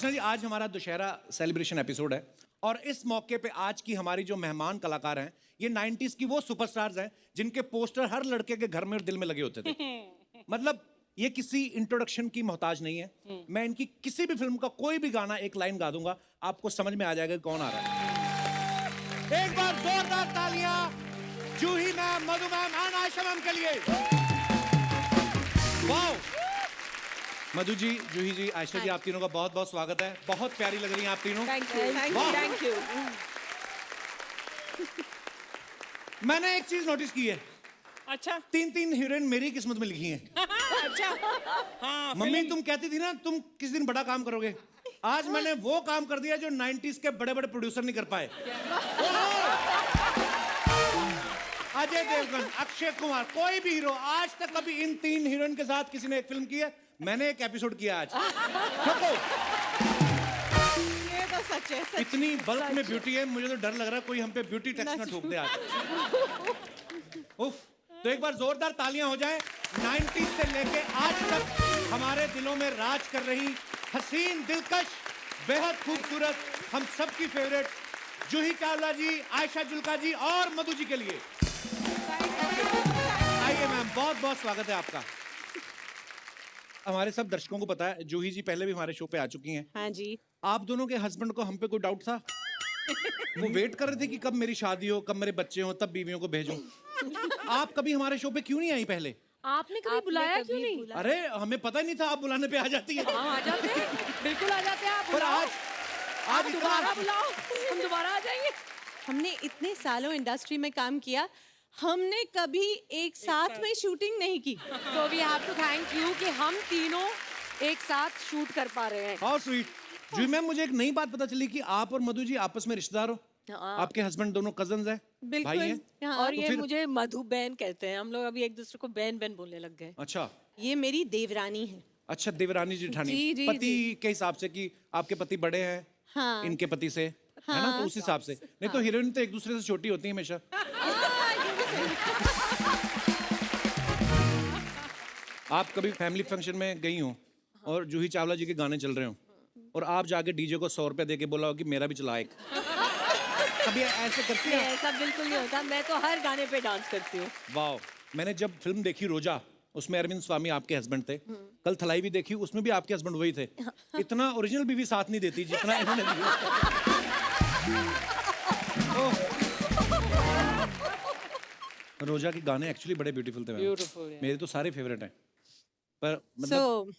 अर्चना जी, आज हमारा Dussehra celebration episode है और इस मौके पे आज की हमारी जो मेहमान कलाकार हैं, ये 90s की वो सुपरस्टार्स हैं जिनके पोस्टर हर लड़के के घर में और दिल में लगे होते थे। मतलब ये किसी इंट्रोडक्शन की मोहताज नहीं है। मैं इनकी किसी भी फिल्म का कोई भी गाना एक लाइन गा दूंगा, आपको समझ में आ जाएगा कौन आ रहा है। एक बार जोरदार तालियां जूही मैम, मधु मैम और आयशा मैम के लिए। वाओ! मधु जी, जूही जी, आयशा जी, आप तीनों का बहुत बहुत स्वागत है। बहुत प्यारी लग रही हैं आप तीनों। Thank you, thank you. मैंने एक चीज नोटिस की है। अच्छा, 3 हीरोइन मेरी किस्मत में लिखी हैं। अच्छा। हाँ, मम्मी तुम कहती थी ना तुम किस दिन बड़ा काम करोगे, आज मैंने वो काम कर दिया जो 90s के बड़े बड़े प्रोड्यूसर नहीं कर पाए। अजय देवगन, अक्षय कुमार, कोई भी हीरो आज तक कभी इन 3 हीरोइन के साथ किसी ने एक फिल्म की है। मैंने एक एपिसोड किया आज। देखो, ये तो सच है, सच। इतनी बल्क में ब्यूटी है, मुझे तो डर लग रहा है कोई हम पे ब्यूटी टैक्स ना ठोक दे आज। उफ, तो एक बार जोरदार तालियां हो जाएं। 90s से लेके आज तक हमारे दिलों में राज कर रही हसीन, दिलकश, बेहद खूबसूरत, हम सबकी फेवरेट जूही चावला जी, आयशा जुल्का जी और मधु जी के लिए आइए मैम, बहुत बहुत स्वागत है आपका। हमारे सब दर्शकों को पता है जूही जी पहले भी हमारे शो पे आ चुकी हैं। हाँ जी। आप दोनों के हस्बैंड को हम पे कोई डाउट था? वो वेट कर रहे थे कि कब मेरी शादी हो, कब मेरे बच्चे हो, तब बीवियों को भेजूं। आप कभी हमारे शो पे क्यों नहीं आई पहले? आपने कभी बुलाया क्यों नहीं? अरे हमें पता ही नहीं था आप बुलाने पे आ जाती है। हाँ, आ जाते हैं, बिल्कुल आ जाते हैं। आप पर बुलाओ, आज दोबारा बुलाओ, हम दोबारा आ जाएंगे। हमने इतने सालों इंडस्ट्री में काम किया, हमने कभी एक साथ में शूटिंग नहीं की। तो we have to thank you कि हम तीनों एक साथ शूट कर पा रहे हैं। How sweet. जी मैम, मुझे एक नई बात पता चली कि आप और मधु जी आपस में रिश्तेदार हो। आपके हस्बैंड दोनों कजन्स हैं, भाई हैं। हाँ। और तो ये फिर- मुझे मधु बहन कहते हैं। हम लोग अभी एक दूसरे को बहन बहन बोलने लग गए। अच्छा ये मेरी देवरानी है। अच्छा, देवरानी जेठानी। जी, जी, पति के हिसाब से कि आपके पति बड़े हैं हाँ। इनके पति से, है ना? तो उस हिसाब से। नहीं तो हीरोइन तो एक दूसरे से छोटी होती है हमेशा। आप कभी फैमिली फंक्शन में गई हो और जूही चावला जी के गाने चल रहे हो और आप जाके डीजे को 100 रुपया दे के बोला हो कि मेरा भी चला एक, कभी ऐसे करती नहीं, है? ऐसा बिल्कुल नहीं होता। मैं तो हर गाने पे डांस करती हूँ। वाह! मैंने जब फिल्म देखी रोजा, उसमें अरविंद स्वामी आपके हस्बैंड थे। कल थलाई भी देखी, उसमें भी आपके हस्बैंड वही थे। इतना ओरिजिनल बीवी साथ नहीं देती जितना इन्होंने दिया। रोजा के गाने एक्चुअली बड़े ब्यूटीफुल थे। Beautiful, yeah. मेरे तो सारे फेवरेट हैं, पर मतलब So,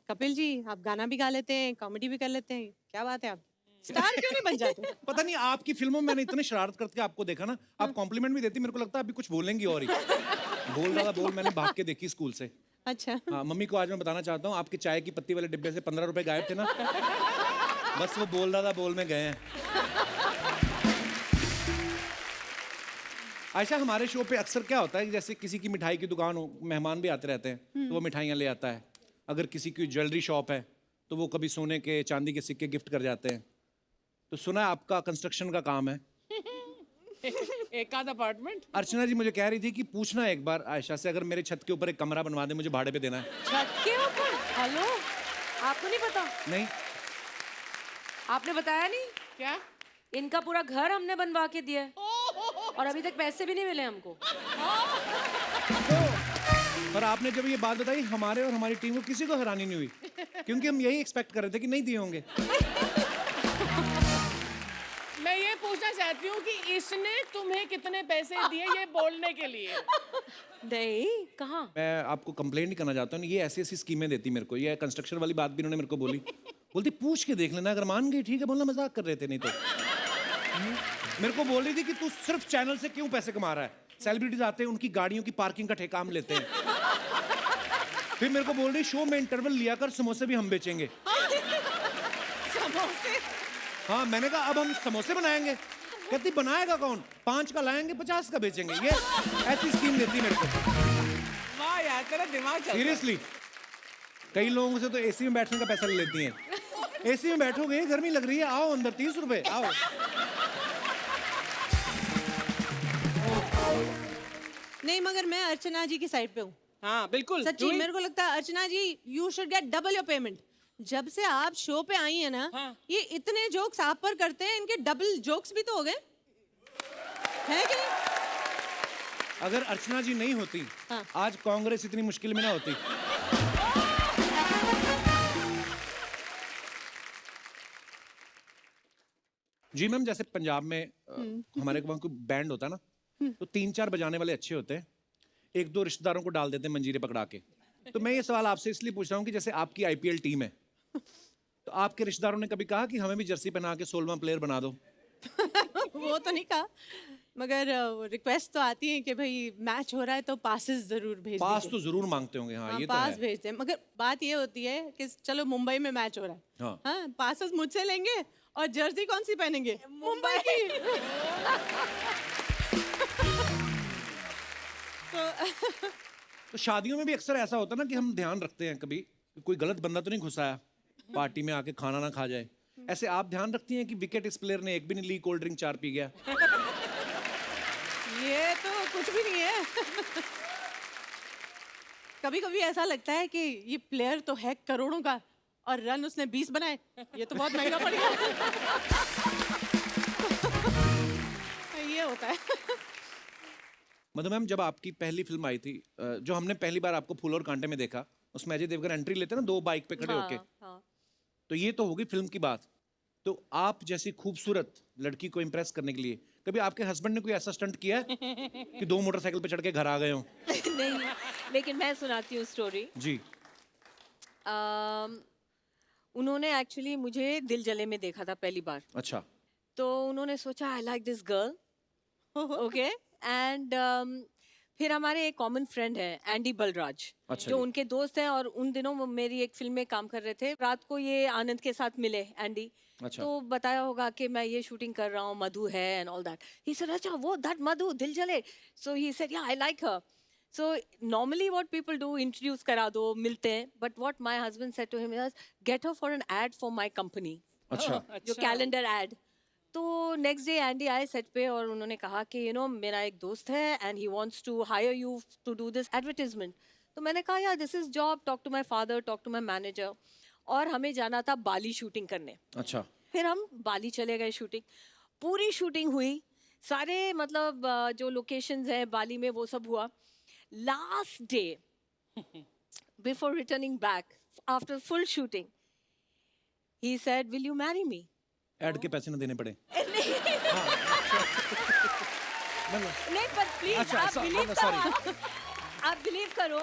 कपिल जी, आप गाना भी गा लेते हैं, कॉमेडी भी कर लेते हैं, क्या बात है? आप स्टार क्यों नहीं बन जाते? पता नहीं आपकी फिल्मों में मैंने इतने शरारत करके आपको देखा ना, आप कॉम्प्लीमेंट भी देती, मेरे को लगता है अभी कुछ बोलेंगी और ही। बोल रहा था, बोल, मैंने भाग के देखी स्कूल से। अच्छा। हाँ, मम्मी को आज मैं बताना चाहता हूँ, आपके चाय की पत्ती वाले डिब्बे से 15 रुपए गायब थे ना, बस वो बोल रहा था, बोल में गए हैं। आयशा, हमारे शो पे अक्सर क्या होता है कि जैसे किसी की मिठाई की दुकान हो, मेहमान भी आते रहते हैं तो वो मिठाइयाँ ले आता है। अगर किसी की ज्वेलरी शॉप है तो वो कभी सोने के, चांदी के सिक्के गिफ्ट कर जाते हैं। तो सुना है आपका कंस्ट्रक्शन का काम है। एक आध अपार्टमेंट। अर्चना जी मुझे कह रही थी कि पूछना एक बार आयशा से, अगर मेरे छत के ऊपर एक कमरा बनवा दे, मुझे भाड़े पे देना है। छत के ऊपर? हेलो, आपको नहीं पता? नहीं? आपने बताया नहीं? क्या? इनका पूरा घर हमने बनवा के दिया है और अभी तक पैसे भी नहीं मिले हमको। पर आपने जब ये बात बताई, हमारे और हमारी टीम को किसी को हैरानी नहीं हुई, क्योंकि हम यही एक्सपेक्ट कर रहे थे कि नहीं दिए होंगे। मैं ये पूछना चाहती हूँ कि इसने तुम्हें कितने पैसे दिए ये बोलने के लिए? नहीं, कहाँ? मैं आपको कंप्लेंट नहीं करना चाहता हूँ, ये ऐसी ऐसी स्कीमें देती मेरे को। ये कंस्ट्रक्शन वाली बात भी इन्होंने मेरे को बोली। बोलती पूछ के देख लेना, अगर मान गई ठीक है, बोलना मजाक कर रहे थे, नहीं तो मेरे को बोल रही थी कि तू सिर्फ चैनल से क्यों पैसे कमा रहा है, सेलिब्रिटीज आते हैं उनकी गाड़ियों की पार्किंग का ठेका हम लेते हैं। फिर मेरे को बोल रही शो में इंटरवल लिया कर, समोसे भी हम बेचेंगे। समोसे? हाँ, मैंने कहा अब हम समोसे बनाएंगे। कहती बनाएगा कौन, 5 का लाएंगे 50 का बेचेंगे। ये ऐसी स्कीम देती मेरे को। वाह यार, तेरा दिमाग चल। सीरियसली, कई लोगों से तो एसी में बैठने का पैसा ले लेती हैं। एसी में बैठोगे, गर्मी लग रही है, आओ अंदर, 30 रुपए, आओ। नहीं, मगर मैं अर्चना जी की साइड पे हूँ। हाँ बिल्कुल। सच्ची, मेरे को लगता है Archana ji, you should get double your payment. जब से आप शो पे आई है ना, हाँ। ये इतने जोक्स आप पर करते हैं, इनके डबल जोक्स भी तो हो गए, है कि नहीं? अगर अर्चना जी नहीं होती, हाँ। आज कांग्रेस इतनी मुश्किल में ना होती। जी मैम, जैसे पंजाब में हमारे वहाँ कोई बैंड होता है ना, तो 3-4 बजाने वाले अच्छे होते हैं, 1-2 रिश्तेदारों को डाल देते हैं मंजीरे पकड़ा के। तो मैं ये सवाल आपसे इसलिए पूछ रहा हूँ कि जैसे आपकी आईपीएल टीम है, तो आपके रिश्तेदारों ने कभी कहा कि हमें भी जर्सी पहना के 16वां प्लेयर बना दो? वो तो नहीं कहा, मगर रिक्वेस्ट तो आती है कि भाई मैच हो रहा है तो पासेस जरूर भेज पास दीजिए। तो जरूर मांगते होंगे। हाँ, हाँ, ये तो पास है। भेजते हैं, मगर बात ये होती है कि चलो मुंबई में मैच हो रहा है, हाँ। हाँ, पासेस मुझसे लेंगे और जर्सी कौन सी पहनेंगे? मुंबई की। तो शादियों में भी अक्सर ऐसा होता है ना कि हम ध्यान रखते हैं कभी कि कोई गलत बंदा तो नहीं घुसाया पार्टी में आके खाना ना खा जाए। ऐसे आप ध्यान रखती हैं कि विकेट इस प्लेयर ने एक भी नहीं ली, कोल्ड ड्रिंक 4 पी गया? ये तो कुछ भी नहीं है। कभी कभी ऐसा लगता है कि ये प्लेयर तो है करोड़ों का और रन उसने 20 बनाए, ये तो बहुत महंगा पड़ गया। ये होता है। मधु मैम, जब आपकी पहली फिल्म आई थी, जो हमने पहली बार आपको फूल और कांटे में देखा, उसमें अजय देवगन एंट्री लेते हैं ना 2 बाइक पे खड़े होके, हाँ। तो ये तो होगी फिल्म की बात। तो आप जैसी खूबसूरत लड़की को इम्प्रेस करने के लिए कभी आपके हस्बैंड ने कोई ऐसा स्टंट किया है कि 2 मोटरसाइकिल पे चढ़ के घर आ गए हो? नहीं, लेकिन मैं सुनाती हूँ स्टोरी। जी। उन्होंने एक्चुअली मुझे दिल जले में देखा था पहली बार, अच्छा। तो उन्होंने सोचा I like this girl, okay, and फिर हमारे एक कॉमन फ्रेंड है एंडी बलराज, अच्छा जो जी। उनके दोस्त हैं, और उन दिनों वो मेरी एक फिल्म में काम कर रहे थे। रात को ये आनंद के साथ मिले एंडी, अच्छा। तो बताया होगा कि मैं ये शूटिंग कर रहा हूँ, मधु है and all that. He said अच्छा वो दैट मधु दिल जले, सो he said yeah I like her. So normally what people do, introduce करा दो, मिलते हैं, but what my husband said to him is get her for an ad for my company, अच्छा। जो कैलेंडर एड। तो next day Andy आए set पे और उन्होंने कहा कि यू नो मेरा एक दोस्त है and he wants to hire you to do this advertisement. तो मैंने कहा यार this is job, talk to my father, talk to my manager. और हमें जाना था बाली शूटिंग करने। अच्छा। फिर हम बाली चले गए शूटिंग, पूरी शूटिंग हुई, सारे मतलब जो लोकेशंस हैं बाली में वो सब हुआ। Last day before returning back after full shooting he said will you marry me. Add के पैसे ना देने पड़े? नहीं पर प्लीज अच्छा, आप sorry, बिलीव sorry. करो, आप बिलीव करो,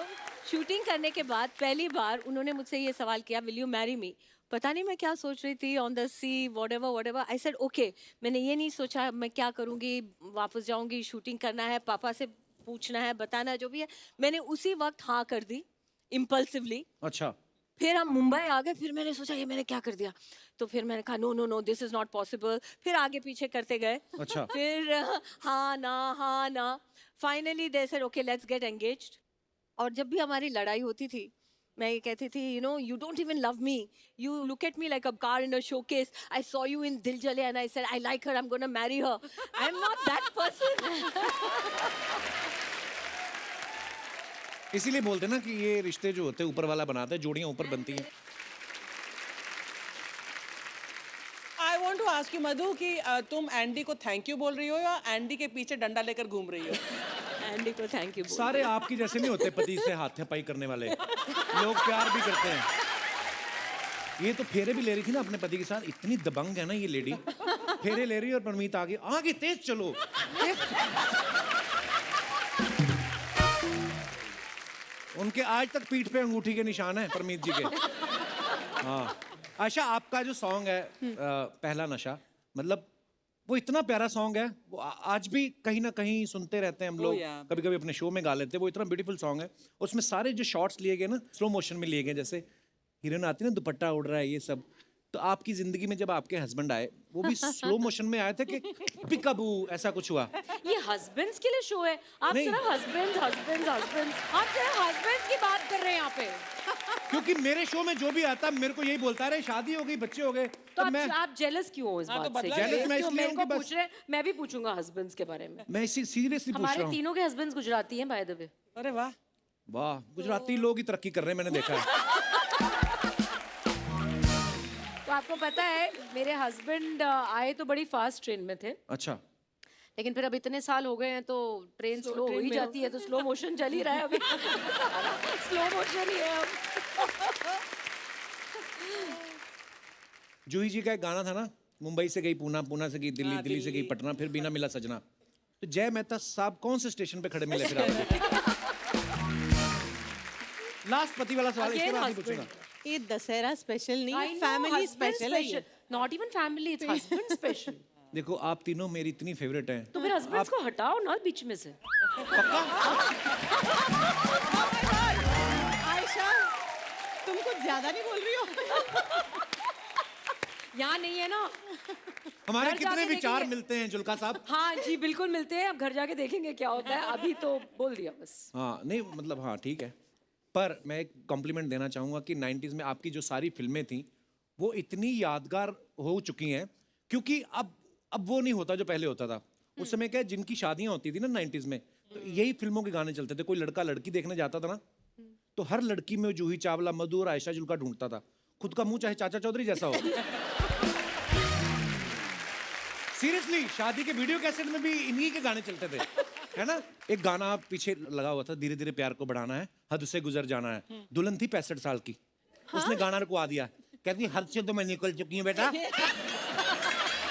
शूटिंग करने के बाद पहली बार उन्होंने मुझसे ये सवाल किया विल यू मैरी मी। पता नहीं मैं क्या सोच रही थी, on the sea whatever I said okay. मैंने ये नहीं सोचा मैं क्या करूंगी, वापस जाऊंगी, शूटिंग करना है, पापा से पूछना है, बताना है, जो भी है। मैंने उसी वक्त हाँ कर दी इम्पल्सिवली। अच्छा। फिर हम मुंबई आ गए, फिर मैंने सोचा ये मैंने क्या कर दिया, तो फिर मैंने कहा no no no this is not possible. फिर आगे पीछे करते गए, अच्छा। फिर हाँ ना, finally they said okay let's get engaged. और जब भी हमारी लड़ाई होती थी, मैं ये कहती थी you know you don't even love me, you look at me like a car in a showcase, I saw you in दिल जले and I said I like her, I am gonna marry her, I am not that person. इसीलिए बोलते हैं ना कि ये रिश्ते जो होते हैं ऊपर वाला बनाता है, जोड़ियां ऊपर बनती हैं। I want to ask you Madhu कि तुम एंडी को थैंक यू बोल रही हो या एंडी के पीछे डंडा लेकर घूम रही हो? एंडी को थैंक यू। सारे आपकी जैसे नहीं होते पति से हाथापाई करने वाले लोग, प्यार भी करते हैं। ये तो फेरे भी ले रही थी ना अपने पति के साथ, इतनी दबंग है ना ये लेडी, फेरे ले रही है और परमीत आगे तेज चलो, उनके आज तक पीठ पे अंगूठी के निशान है परमीत जी के। हाँ। आशा, आपका जो सॉन्ग है पहला नशा, मतलब वो इतना प्यारा सॉन्ग है, वो आज भी कहीं ना कहीं सुनते रहते हैं हम लोग, कभी कभी अपने शो में गा लेते हैं। वो इतना ब्यूटीफुल सॉन्ग है, उसमें सारे जो शॉट्स लिए गए ना स्लो मोशन में लिए गए, जैसे हीरोइन आती है ना दुपट्टा उड़ रहा है ये सब। तो आपकी जिंदगी में जब आपके हस्बैंड आए, वो भी स्लो मोशन में आए थे कि पिकअबू ऐसा कुछ हुआ? ये हस्बैंड्स के लिए शो है, आप नहीं। सिर्फ हस्बैंड्स आप सिर्फ हस्बैंड्स की बात कर रहे हैं यहाँ पे। क्योंकि मेरे शो में जो भी आता मेरे को यही बोलता है शादी हो गई, बच्चे हो गए, तो तो मैं आप जेलस क्यों हो इस हाँ, तो बात से? बदला Jealous मैं क्यों इसलिए मेरे हूँ को कि बस- पूछ रहे हैं, मैं भी पूछूंगा हस्बैंड्स के बारे में। मैं इसी सीरियसली पूछ रहा हमारे हूँ। तीनों के हस्बैंड्स गुजराती हैं बाय द वे। अरे वाह। वाह, गुजराती लोग ही तरक्की कर रहे हैं, मैंने देखा है। आपको पता है मेरे हस्बैंड आए तो बड़ी फास्ट ट्रेन में थे, अच्छा, लेकिन फिर अब इतने साल हो गए हैं तो ट्रेन स्लो हो ही जाती है, तो स्लो मोशन चल ही रहा है अभी। स्लो मोशन ही है अब। जूही जी का एक गाना था ना, मुंबई से गई पूना, पूना से गई दिल्ली, दिल्ली से गई पटना, फिर बिना मिला सजना। तो जय मेहता साहब कौन से स्टेशन पे खड़े मिले फिर आपको? लास्ट पति वाला सवाल, इसके Again बाद नहीं husband. पूछूंगा। ये दशहरा स्पेशल नहीं I है, know, फैमिली husband स्पेशल है ये। special. Not even family, it's husband special. देखो आप तीनों मेरी इतनी फेवरेट हैं, तो फिर हस्बैंड्स को हटाओ ना बीच में से। आयशा, तुम कुछ ज्यादा नहीं बोल रही हो? यहाँ नहीं है ना। हमारे घर कितने जाके विचार देखेंगे। मिलते हैं जुल्का साहब। हाँ जी बिल्कुल मिलते हैं, अब घर जाके देखेंगे क्या होता है, अभी तो बोल दिया बस। हाँ नहीं मतलब हाँ ठीक है, पर मैं एक कॉम्प्लीमेंट देना चाहूंगा कि 90s में आपकी जो सारी फिल्में थी वो इतनी यादगार हो चुकी हैं, क्योंकि अब वो नहीं होता जो पहले होता था। उस समय क्या है, जिनकी शादियां होती थी ना 90s में, तो यही फिल्मों के गाने चलते थे। कोई लड़का लड़की देखने जाता था ना, तो हर लड़की में जूही चावला, मधु और आयशा जुल्का ढूंढता था। खुद का मुंह चाहे चाचा चौधरी जैसा हो। सीरियसली शादी के वीडियो कैसेट में भी इन्हीं के गाने चलते थे, है ना। एक गाना पीछे लगा हुआ था, धीरे धीरे प्यार को बढ़ाना है, हद से गुजर जाना है। दुल्हन थी 65 साल की, उसने गाना रुकवा दिया, कहती हद से तो मैं निकल चुकी हूँ बेटा,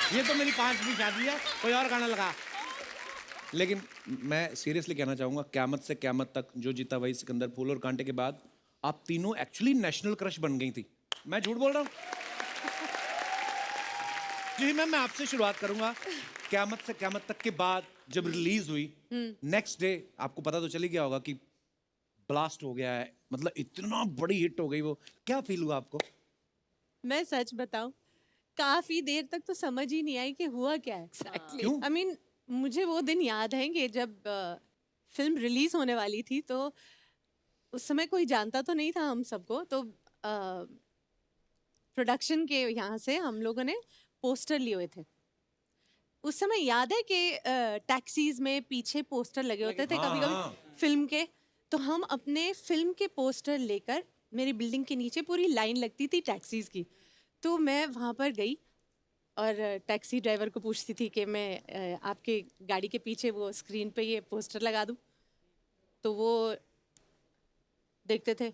ये तो मेरी 5वीं शादी है, कोई और गाना लगा। लेकिन मैं सीरियसली कहना चाहूंगा, क़यामत से क़यामत तक, जो जीता वही सिकंदर, फूल और कांटे के बाद आप तीनों एक्चुअली नेशनल क्रश बन गई थी। मैं झूठ बोल रहा हूँ? जी मैम, मैं आपसे शुरुआत करूंगा। क़यामत से क़यामत तक के बाद जब रिलीज हुई, नेक्स्ट डे आपको पता तो चली गया होगा कि ब्लास्ट हो गया है, मतलब इतना बड़ी हिट हो गई वो, क्या फील हुआ आपको? मैं सच बताऊं, काफी देर तक तो समझ ही नहीं आई कि हुआ क्या है। क्यों? आई मीन मुझे वो दिन याद है कि जब फिल्म रिलीज होने वाली थी, तो उस समय कोई जानता तो नहीं था हम सबको, तो प्रोडक्शन के यहाँ से हम लोगों ने पोस्टर लिए हुए थे। उस समय याद है कि टैक्सीज में पीछे पोस्टर लगे होते थे हाँ, कभी हाँ। कभी फिल्म के, तो हम अपने फिल्म के पोस्टर लेकर, मेरी बिल्डिंग के नीचे पूरी लाइन लगती थी टैक्सीज की, तो मैं वहाँ पर गई और टैक्सी ड्राइवर को पूछती थी कि मैं आपके गाड़ी के पीछे वो स्क्रीन पे ये पोस्टर लगा दूँ, तो वो देखते थे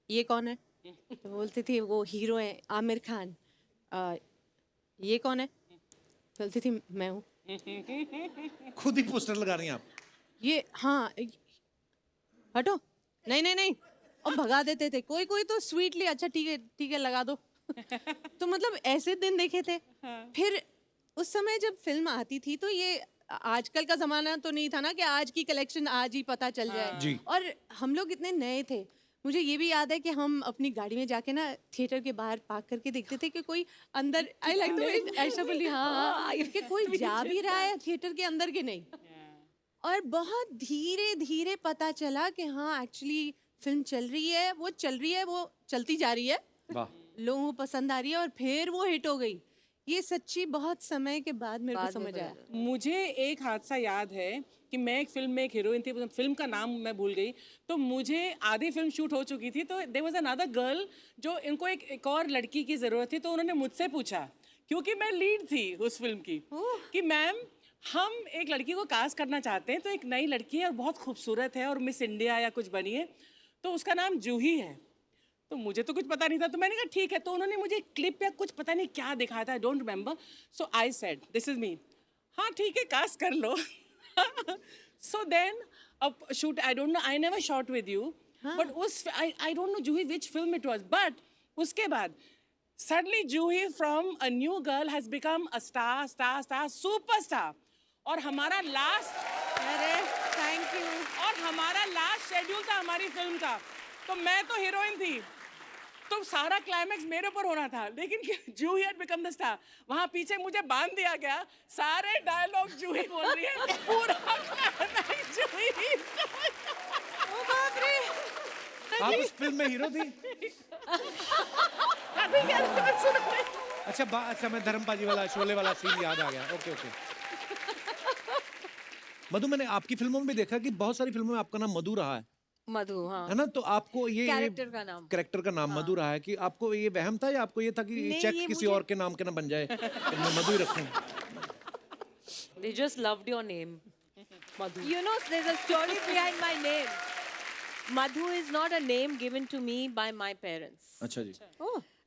ये कौन है, तो बोलती थी वो हीरो है आमिर खान। ये कौन है, बोलती थी मैं हूँ। खुद ही पोस्टर लगा रही हैं आप? ये हाँ, हटो, नहीं नहीं नहीं, और भगा देते थे। कोई कोई तो स्वीटली अच्छा ठीक है लगा दो। तो मतलब ऐसे दिन देखे थे। फिर उस समय जब फिल्म आती थी, तो ये आजकल का जमाना तो नहीं था ना कि आज की कलेक्शन आज ही पता चल जाए। जी। और हम लोग इतने नए थे, मुझे ये भी याद है कि हम अपनी गाड़ी में जाके ना थिएटर के बाहर पार्क करके देखते थे कि कोई अंदर, आई लाइक द ऐसा बोली, हाँ कि कोई जा भी रहा है थिएटर के अंदर के नहीं। और बहुत धीरे धीरे पता चला कि हाँ एक्चुअली फिल्म चल रही है, वो चल रही है, वो चलती जा रही है, वाह। लोगों को पसंद आ रही है, और फिर वो हिट हो गई। ये सच्ची बहुत समय के बाद मेरे को समझ आया। मुझे एक हादसा याद है कि मैं एक फिल्म में एक हीरोइन थी, फिल्म का नाम मैं भूल गई, तो मुझे आधी फिल्म शूट हो चुकी थी, तो देयर वाज अनदर गर्ल, जो इनको एक और लड़की की ज़रूरत थी, तो उन्होंने मुझसे पूछा, क्योंकि मैं लीड थी उस फिल्म की, कि मैम हम एक लड़की को कास्ट करना चाहते हैं, तो एक नई लड़की है और बहुत खूबसूरत है और मिस इंडिया या कुछ बनी है, तो उसका नाम जूही है। तो मुझे तो कुछ पता नहीं था, तो मैंने कहा ठीक है। तो उन्होंने मुझे क्लिप या कुछ पता नहीं क्या दिखाया था, I don't remember, so I said this is me, हाँ ठीक है कास्ट कर लो। सो देन अब shoot, I don't know, I never shot with you, but उस I don't know Juhi which film it was, but उसके बाद suddenly Juhi from a new girl has become a star star star superstar. और हमारा last, अरे thank you. और हमारा last schedule था हमारी फिल्म का, तो मैं तो हीरोइन थी, तो सारा क्लाइमैक्स मेरे ऊपर होना था, लेकिन जूही हैड बिकम द स्टार। वहां पीछे मुझे बांध दिया गया, सारे डायलॉग जूही बोल रही है, पूरा क्लाइमैक्स जूही। ओ बाप रे, आप उस फिल्म में हीरो थी? अभी क्या सुनो। अच्छा मैं धर्मपाजी वाला शोले वाला सीन याद आ गया। ओके। मधु, मैंने आपकी फिल्मों में भी देखा कि बहुत सारी फिल्मों में आपका नाम मधु रहा है। मधु, हाँ। है ना, तो आपको ये कैरेक्टर का नाम। कैरेक्टर का नाम मधु रहा है कि आपको ये वहम था या आपको ये था कि नहीं, चेक ये किसी मुझे- और के नाम के ना बन जाए तो मैं मधु ही रखूं? They just loved your name, Madhu. You know, there's a story behind my name. Madhu is not a name given to me by my parents. अच्छा जी,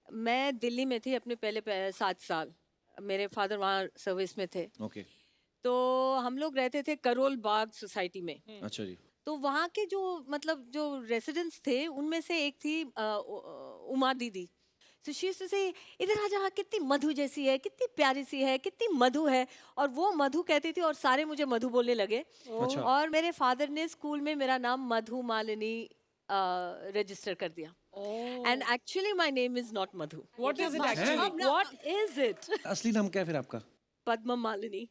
मैं दिल्ली में थी अपने पहले 7 साल। मेरे फादर वहाँ सर्विस में थे। ओके, तो हम लोग रहते थे करोल बाग सोसाइटी में। अच्छा जी, तो वहाँ के जो मतलब जो रेसिडेंट्स थे उनमें से एक थी उमा दीदी। So she used to say, इधर आ जा, कितनी मधु जैसी है, कितनी प्यारी सी है, कितनी मधु है। और वो मधु कहती थी और सारे मुझे मधु बोलने लगे। अच्छा। और मेरे फादर ने स्कूल में मेरा नाम मधु मालिनी रजिस्टर कर दिया। And actually my name is not Madhu. What is it actually? What is it? असली नाम क्या है फिर आपका? Padma Malini.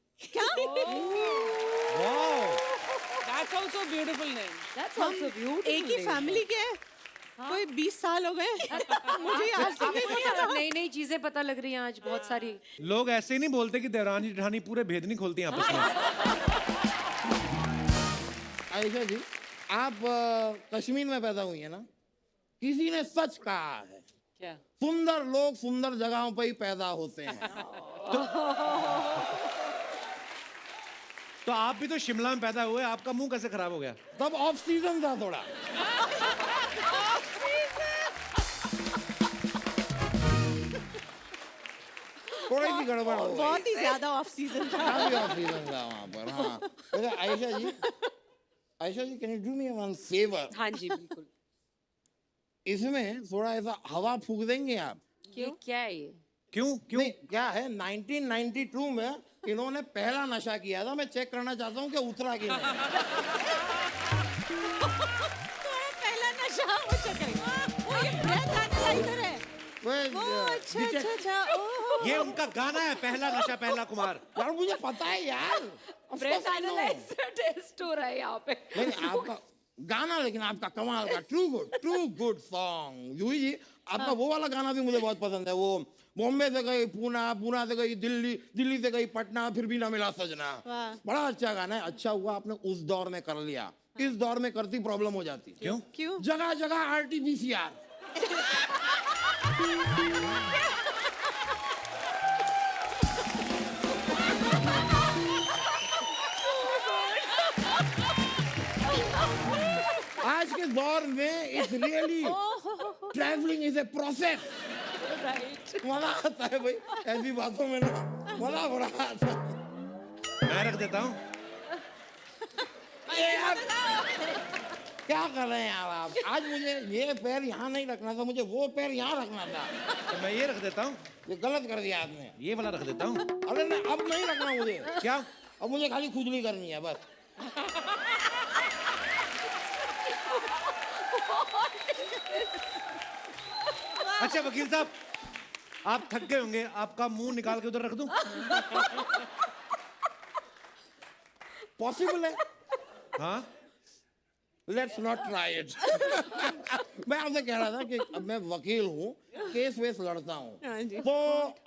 That's also a beautiful name. That's also beautiful. एक ही name. फैमिली के हैं। कोई 20 साल हो गए मुझे आज तक नहीं पता था। नई नई चीजें पता लग रही हैं आज बहुत सारी। लोग ऐसे ही नहीं बोलते कि देवरानी जेठानी पूरे भेद नहीं खोलती आपस में। आयशा जी, आप कश्मीर में पैदा हुई है ना? किसी ने सच कहा है, क्या? सुंदर लोग सुंदर जगहों पर ही पैदा होते हैं। तो आप भी तो शिमला में पैदा हुए, आपका मुंह कैसे खराब हो गया? तब ऑफ सीजन था थोड़ा। थोड़ी सी गड़बड़ हो गई। बहुत ही ज्यादा ऑफ सीजन था। काफी ऑफ सीजन था वहाँ पर। हाँ, वैसे Ayesha ji can you do me one favour? हाँ जी बिल्कुल। इसमें थोड़ा ऐसा हवा फूक देंगे आप? ये क्या है ये? क्यों क्यों? नहीं, क्या है 1992 में इन्होंने पहला नशा किया था। मैं चेक करना चाहता हूँ कि उतरा कि नहीं। पहला नशा वो चक्कर वो ये ब्रेथ एनालाइजर है। वो, अच्छा detect- अच्छा अच्छा ओह ये उनका गाना है, पहला नशा पहला कुमार। यार मुझे पता है यार। Of breath course I know। Analyser test हो रहा है यहाँ पे। नहीं आपका गाना, लेकिन आपका कमाल का ट्रू गुड सॉन्ग। यूही जी, आपका वो वाला गाना भी मुझे बहुत पसंद है। वो बॉम्बे से गई पूना, पूना से गई दिल्ली, दिल्ली से गई पटना, फिर भी ना मिला सजना। बड़ा अच्छा गाना है। अच्छा हुआ आपने उस दौर में कर लिया, इस दौर में करती प्रॉब्लम हो जाती। क्यों? क्यों? जगह जगह RT-PCR। आज के दौर में it's really travelling is a process. मजा आता है भाई ऐसी बातों में ना, मजा बड़ा आता है। मैं रख देता हूँ। अरे यार क्या कर रहे हैं यार आप? आज मुझे ये पैर यहाँ नहीं रखना था, मुझे वो पैर यहाँ रखना था। तो मैं ये रख देता हूँ, ये गलत कर दिया आपने। ये वाला रख देता हूँ। अरे नहीं, अब नहीं रखना मुझे। क्या? अब मुझे खाली खुजली करनी है बस। अच्छा वकील साहब, आप थक गए होंगे, आपका मुंह निकाल के उधर रख दूं? पॉसिबल है? हाँ, लेट्स नॉट ट्राई इट। मैं आपसे कह रहा था कि अब मैं वकील हूँ, केस वेस लड़ता हूँ। तो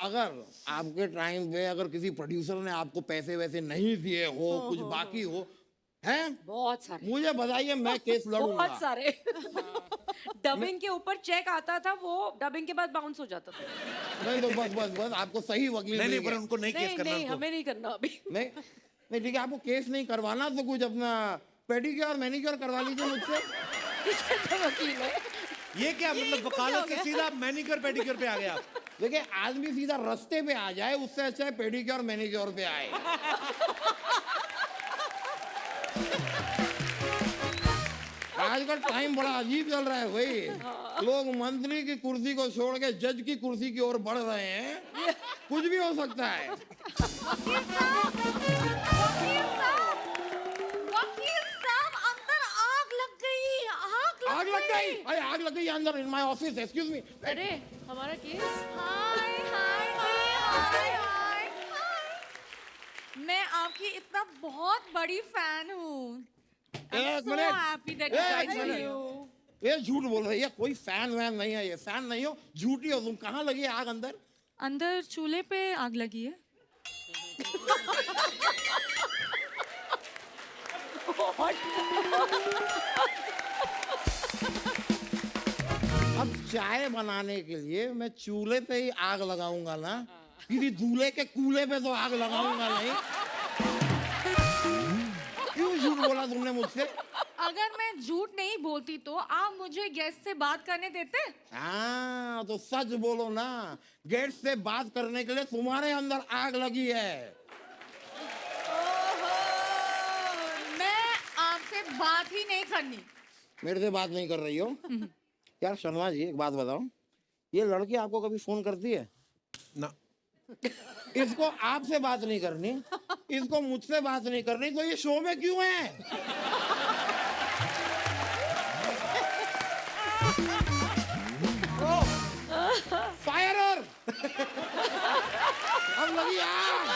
अगर आपके टाइम पे अगर किसी प्रोड्यूसर ने आपको पैसे वैसे नहीं दिए हो, कुछ बाकी हो, हैं? बहुत सारे। मुझे बताइए, मैं केस लड़ूंगा। बहुत सारे। डबिंग के ऊपर चेक आता था, वो डबिंग के बाद बाउंस हो जाता था। नहीं तो बस आपको सही वकील नहीं नहीं, मिल पर गया। उनको नहीं केस नहीं करना नहीं, उनको। हमें नहीं करना अभी। नहीं नहीं ठीक है, आपको केस नहीं करवाना तो कुछ अपना पेडिक्योर मैनिक्योर करवा लीजिए मुझसे। वकील है। ये क्या मतलब, वकालत से सीधा मैनिक्योर पेडिक्योर पे आ गया आप? देखिए आदमी सीधा रास्ते पे आ जाए, उससे अच्छा है पेडिक्योर मैनिक्योर पे आए। आजकल टाइम बड़ा अजीब चल रहा है भाई। लोग मंत्री की कुर्सी को छोड़ के जज की कुर्सी की ओर बढ़ रहे हैं। कुछ भी हो सकता है। आग लग गई। अरे आग लग गई अंदर, in my office. Excuse me. अरे हमारा केस। मैं आपकी इतना बहुत बड़ी फैन हूँ। एक मिनट, एक मिनट। ये झूठ बोल रही है, कोई फैन वैन नहीं है। ये फैन नहीं हो, झूठी हो तुम। कहाँ लगी है आग अंदर? अंदर चूल्हे पे आग लगी है। चाय बनाने के लिए मैं चूल्हे पे ही आग लगाऊंगा ना, किसी दूल्हे के कूल्हे पे तो आग लगाऊंगा नहीं। क्यों झूठ बोला तुमने मुझसे? अगर मैं झूठ नहीं बोलती तो आप मुझे गेस्ट से बात करने देते? हाँ, तो सच बोलो ना। गेट से बात करने के लिए तुम्हारे अंदर आग लगी है। ओहो, मैं आपसे बात ही नहीं करनी। मेरे से बात नहीं कर रही हो? यार शर्मा जी, एक बात बताओ, ये लड़की आपको कभी फोन करती है? ना। इसको आपसे बात नहीं करनी, इसको मुझसे बात नहीं करनी, तो ये शो में क्यों है? फायर! अब लगी आग!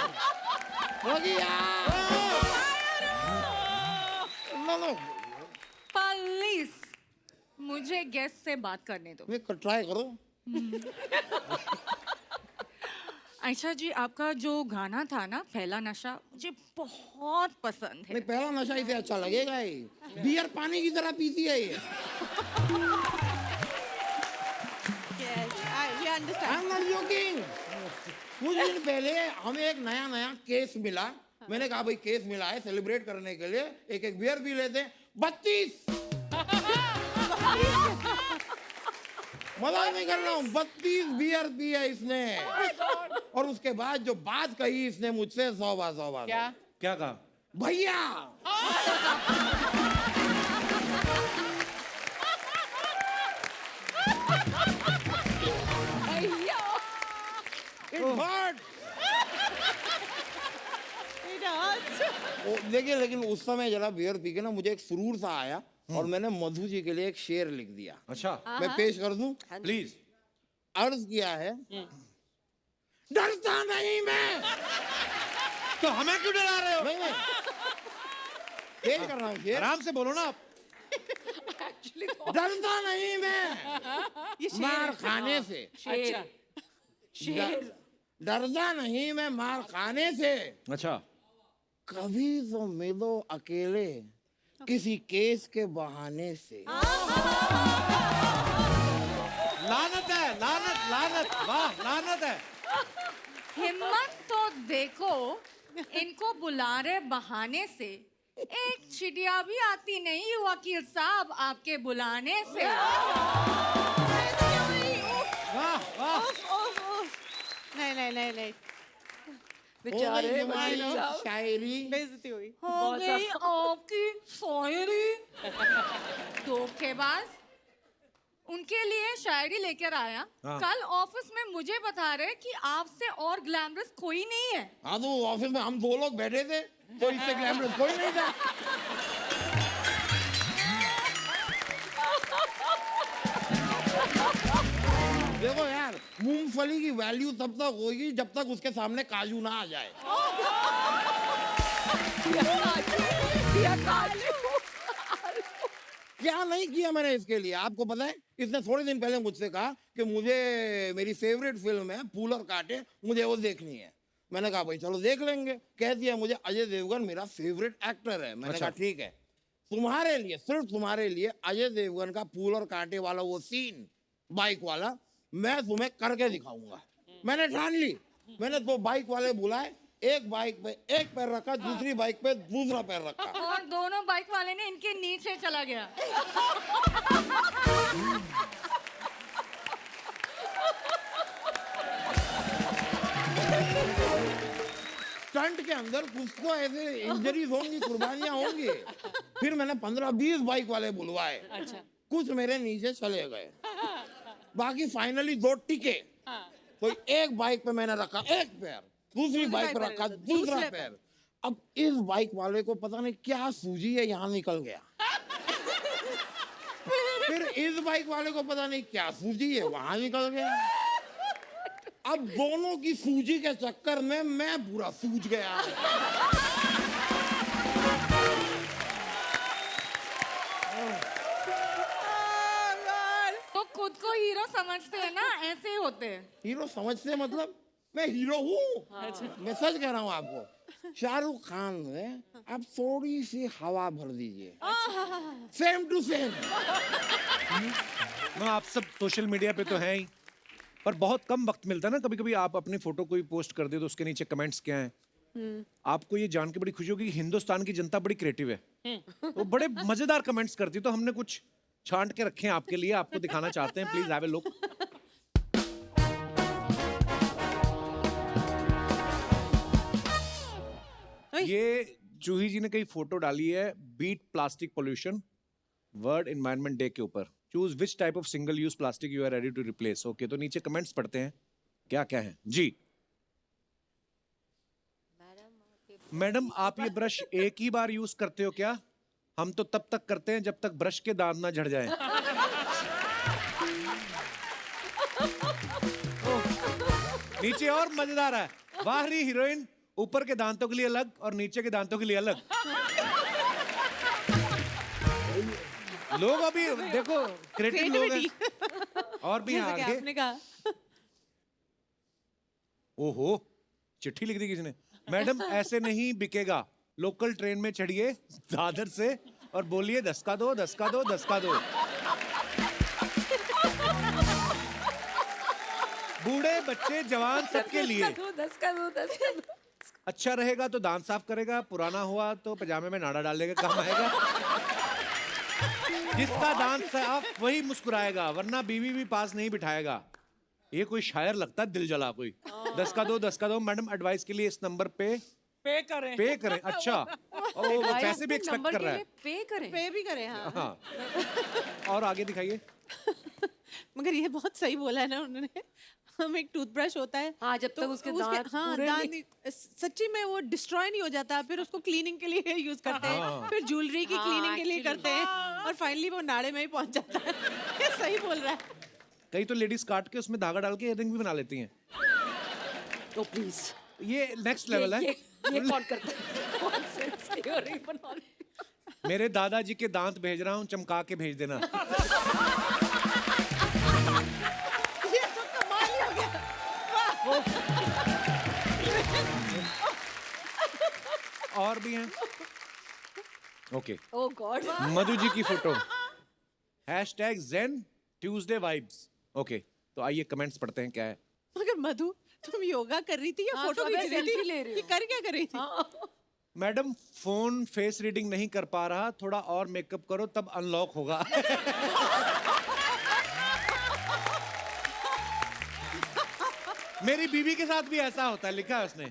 लगी आग! लो, प्लीज मुझे गेस्ट से बात करने दो। ट्राई करो। आयशा जी, आपका जो गाना था ना, पहला नशा, मुझे बहुत पसंद है। नहीं, पहला नशा इसे अच्छा लगेगा ही। बियर पानी की तरह पीती है ये। we understand. I'm not joking. कुछ दिन पहले हमें एक नया केस मिला। मैंने कहा भाई केस मिला है, सेलिब्रेट करने के लिए एक एक बियर पी लेते हैं। 32 मजाक नहीं कर रहा हूँ, 32 बियर पी है इसने। और उसके बाद जो बात कही इसने मुझसे, 100 बात। क्या कहा? भैया It hurt. देखिए, लेकिन उस समय जरा बियर पी के ना मुझे एक सुरूर सा आया और मैंने मधु जी के लिए एक शेर लिख दिया। अच्छा, मैं पेश कर दूं? प्लीज। अर्ज किया है, डरता नहीं मैं। तो हमें क्यों डरा रहे हो? नहीं, पेश कर रहा हूँ शेर। आराम से बोलो ना आप। डरता नहीं मैं मार खाने से। डरता नहीं मैं मार खाने से। अच्छा, कभी तो मिलो अकेले किसी केस के बहाने से। लानत है, लानत, वाह, लानत है। हिम्मत तो देखो, इनको बुला रहे बहाने से। एक चिड़िया भी आती नहीं वकील साहब आपके बुलाने से। वाह। नहीं बेचारे शायरी बेइज्जती हुई। हो गई आपकी शायरी। धोखेबाज, उनके लिए शायरी लेकर आया। हाँ। कल ऑफिस में मुझे बता रहे कि आपसे और ग्लैमरस कोई नहीं है। हाँ, तो ऑफिस में हम 2 लोग बैठे थे, तो इससे ग्लैमरस कोई नहीं था। देखो यार, मूंगफली की वैल्यू तब तक होगी जब तक उसके सामने काजू ना आ जाए। क्या नहीं किया मैंने इसके लिए, आपको पता है? इसने थोड़े दिन पहले मुझसे कहा कि मुझे मेरी फेवरेट फिल्म है फूल और कांटे, मुझे वो देखनी है। मैंने कहा भाई चलो देख लेंगे। कहती है मुझे अजय देवगन मेरा फेवरेट एक्टर है। मैंने कहा ठीक है, तुम्हारे लिए, सिर्फ तुम्हारे लिए अजय देवगन का फूल और कांटे वाला वो सीन, बाइक वाला, मैं तुम्हें करके दिखाऊंगा। मैंने ठान ली। मैंने 2 बाइक वाले बुलाए, एक बाइक पे एक पैर रखा, दूसरी बाइक पे दूसरा पैर रखा, और दोनों बाइक वाले ने इनके नीचे चला गया। स्टंट के अंदर कुछ तो ऐसे इंजरीज होंगी, कुर्बानियां होंगी। फिर मैंने 15-20 बाइक वाले बुलवाए। कुछ मेरे नीचे चले गए, बाकी फाइनली 2 टिके। तो एक बाइक पे मैंने रखा एक पैर, दूसरी बाइक पे रखा दूसरा पैर। अब इस बाइक वाले को पता नहीं क्या सूझी है, यहाँ निकल गया। फिर इस बाइक वाले को पता नहीं क्या सूझी है, वहां निकल गया। अब दोनों की सूजी के चक्कर में मैं पूरा सूझ गया। तो खुद को हीरो समझते हैं ना, ऐसे ही होते हैं। हीरो समझते मतलब मैं हीरो हूँ। मैं सच कह रहा हूँ आपको। शाहरुख खान में आप थोड़ी सी हवा भर दीजिए, सेम टू सेम। मैं आप सब सोशल मीडिया पे तो हैं ही, पर बहुत कम वक्त मिलता है ना। कभी कभी आप अपनी फोटो कोई पोस्ट कर दे तो उसके नीचे कमेंट्स क्या हैं। आपको ये जान के बड़ी खुशी होगी कि हिंदुस्तान की जनता बड़ी क्रिएटिव है, तो बड़े मजेदार कमेंट्स करती है। तो हमने कुछ छांट के रखे हैं आपके लिए, आपको दिखाना चाहते हैं। Please have a look. ये जूही जी ने कई फोटो डाली है beat plastic pollution world environment day के ऊपर। Choose which type of single use plastic you are ready to replace. Okay, तो नीचे कमेंट्स पढ़ते हैं क्या क्या है जी। मैडम आप ये ब्रश एक ही बार यूज करते हो क्या? हम तो तब तक करते हैं जब तक ब्रश के दांत ना झड़ जाएं। नीचे और मजेदार है, बाहरी हीरोइन ऊपर के दांतों के लिए अलग और नीचे के दांतों के लिए अलग। लोग अभी देखो क्रिएटिव लोग हैं। और भी हैं जैसे कि आगे। आपने कहा। ओहो, चिट्ठी लिख दी किसी ने। मैडम ऐसे नहीं बिकेगा, लोकल ट्रेन में चढ़िए दादर से और बोलिए 10 का दो, 10 का दो, 10 का दो। बूढ़े बच्चे जवान सबके लिए। 10 का दो, 10 का दो। अच्छा रहेगा तो दांत साफ करेगा, पुराना हुआ तो पजामे में नाड़ा डाल देगा, काम आएगा। जिसका दांत साफ वही मुस्कुराएगा, वरना बीवी भी पास नहीं बिठाएगा। ये कोई शायर लगता है, दिल जला कोई। 10 का दो, 10 का दो। मैडम एडवाइस के लिए इस नंबर पे पे करें। पे करें। अच्छा, ओ वो पैसे भी एक्सपेक्ट कर रहा है। पे करें। पे भी करें, हाँ। हाँ, और आगे दिखाइए। मगर ये बहुत सही बोला है ना उन्होंने। हम एक टूथब्रश होता है, हाँ, जब तक उसके दांत पूरे दांत नहीं- सच्ची में वो डिस्ट्रॉय नहीं हो जाता, फिर उसको क्लीनिंग के लिए यूज करते हैं, फिर ज्वेलरी की क्लीनिंग के लिए करते हैं, और फाइनली वो नाड़े में ही पहुंच जाता है। ये सही बोल रहा है। कई तो लेडीज काट के उसमें धागा डाल के इयररिंग भी बना लेती हैं। तो प्लीज ये नेक्स्ट लेवल है। ये कौन करता है? कौन से earring बना ले? मेरे दादाजी के दांत भेज रहा हूँ, चमका के भेज देना। ये तो कमाल ही हो गया। और भी हैं। Okay, Oh God. Madhu ji की photo. #Zen Tuesday Vibes। Okay, तो आइए कमेंट्स पढ़ते हैं क्या है। मगर मधु, तुम योगा कर रही थी या हाँ, फोटो तो खींच अबे रही selfie थी? ले रही हो। ये कर क्या कर रही थी? मैडम फोन फेस रीडिंग नहीं कर पा रहा, थोड़ा और मेकअप करो तब अनलॉक होगा। मेरी बीवी के साथ भी ऐसा होता है, लिखा है उसने।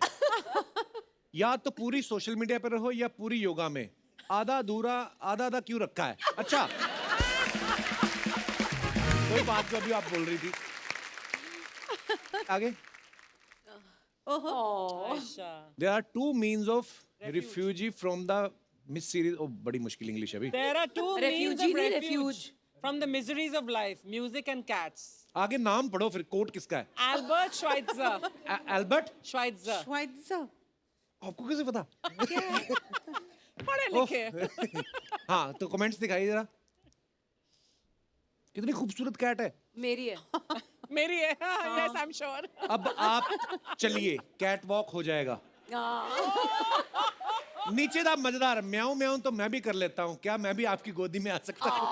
या तो पूरी सोशल मीडिया पे रहो या पूरी योगा में, आधा अधूरा आधा आधा क्यों रखा है? अच्छा, कोई बात जो अभी आप बोल रही थी। आगे। There are 2 means of refugee from the Miss series। oh, बड़ी मुश्किल इंग्लिश अभी। There are two means Refugee of नहीं, refuge from the miseries of life: music and cats. आगे नाम पढ़ो फिर, कोट किसका है? Albert Schweitzer. एल्बर्ट। Schweitzer. आपको कैसे पता? पढ़े लिखे। हाँ, तो कमेंट्स दिखाइए जरा। कितनी खूबसूरत कैट है। मेरी है। मेरी है। Yes, I'm sure. अब आप चलिए, कैट वॉक हो जाएगा। नीचे दा मजेदार म्याऊं म्याऊं तो मैं भी कर लेता हूँ, क्या मैं भी आपकी गोदी में आ सकता हूँ?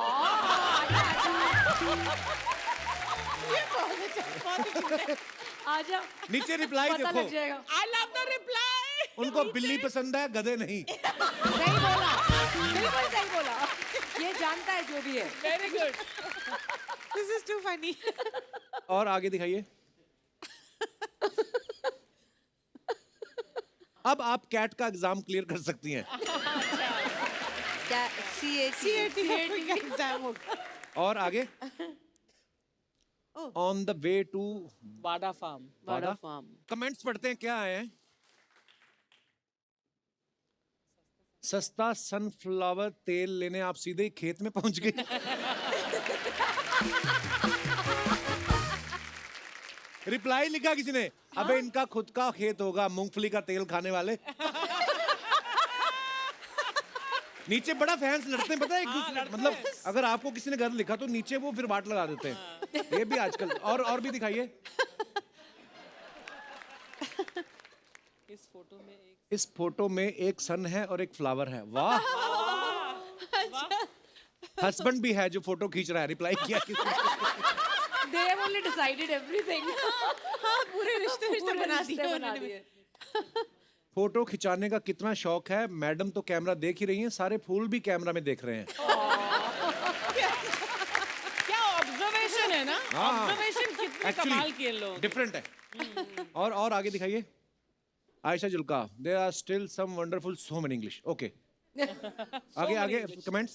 आजा। नीचे रिप्लाई पता देखो। लग जाएगा। I love the reply. उनको बिल्ली पसंद है, गधे नहीं। सही बोला, बिल्कुल सही बोला। ये जानता है जो भी है। Very good. This is too funny. और आगे दिखाइए। अब आप कैट का एग्जाम क्लियर कर सकती हैं। क्या CAT का एग्जाम होगा। और आगे। On the way to Bada Farm. Bada farm. Comments पढ़ते हैं क्या आए हैं। सस्ता सनफ्लावर तेल लेने आप सीधे ही खेत में पहुंच गए। रिप्लाई लिखा किसी ने, अबे इनका खुद का खेत होगा, मूंगफली का तेल खाने वाले। नीचे बड़ा फैंस लड़ते हैं, पता है एक दूसरे, मतलब अगर आपको किसी ने गलत लिखा तो नीचे वो फिर वाट लगा देते हैं। ये भी आजकल। और भी दिखाइए। इस फोटो में एक सन है और एक फ्लावर है। वाह। हस्बैंड भी है जो फोटो खींच रहा है, रिप्लाई किया किसी ने। They have only decided everything. हाँ, पूरे रिश्ते पूरे बना रिश्ते दिए बना उन्होंने। दिए। फोटो खिंचाने का कितना शौक है, मैडम तो कैमरा देख ही रही हैं, सारे फूल भी कैमरा में देख रहे हैं। क्या ऑब्जर्वेशन है ना, हाँ। ऑब्जर्वेशन कितने कमाल किए लोग। डिफरेंट है। और आगे दिखाइए। Ayesha Julka, there are still some wonderful so many English. Okay, आगे कमेंट्स।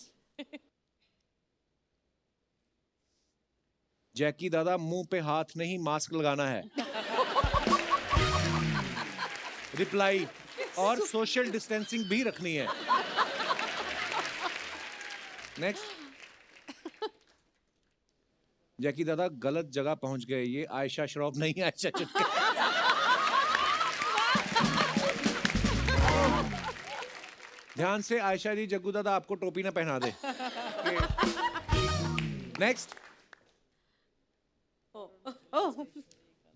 जैकी दादा, मुंह पे हाथ नहीं मास्क लगाना है। रिप्लाई, और सोशल डिस्टेंसिंग भी रखनी है। नेक्स्ट। जैकी दादा, गलत जगह पहुंच गए, ये आयशा श्रॉफ नहीं है, आयशा जुल्का। ध्यान से आयशा जी, जग्गू दादा आपको टोपी ना पहना दे। नेक्स्ट।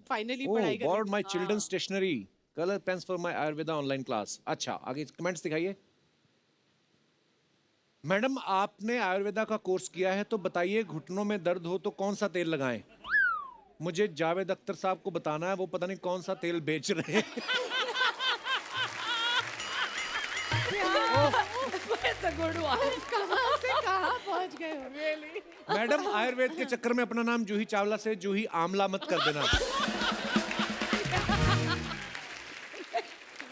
फाइनली Oh, पढ़ाई कर borrowed my children's stationery, color pens for my Ayurveda online class. अच्छा, आगे कमेंट्स दिखाइए। मैडम, आपने आयुर्वेदा का कोर्स किया है तो बताइए, घुटनों में दर्द हो तो कौन सा तेल लगाएं? मुझे जावेद अख्तर साहब को बताना है, वो पता नहीं कौन सा तेल बेच रहे हैं। That's a good one. कहाँ से कहाँ पहुँच गए हो? मैडम, आयुर्वेद के चक्कर में अपना नाम जूही चावला से जूही आमला मत कर देना।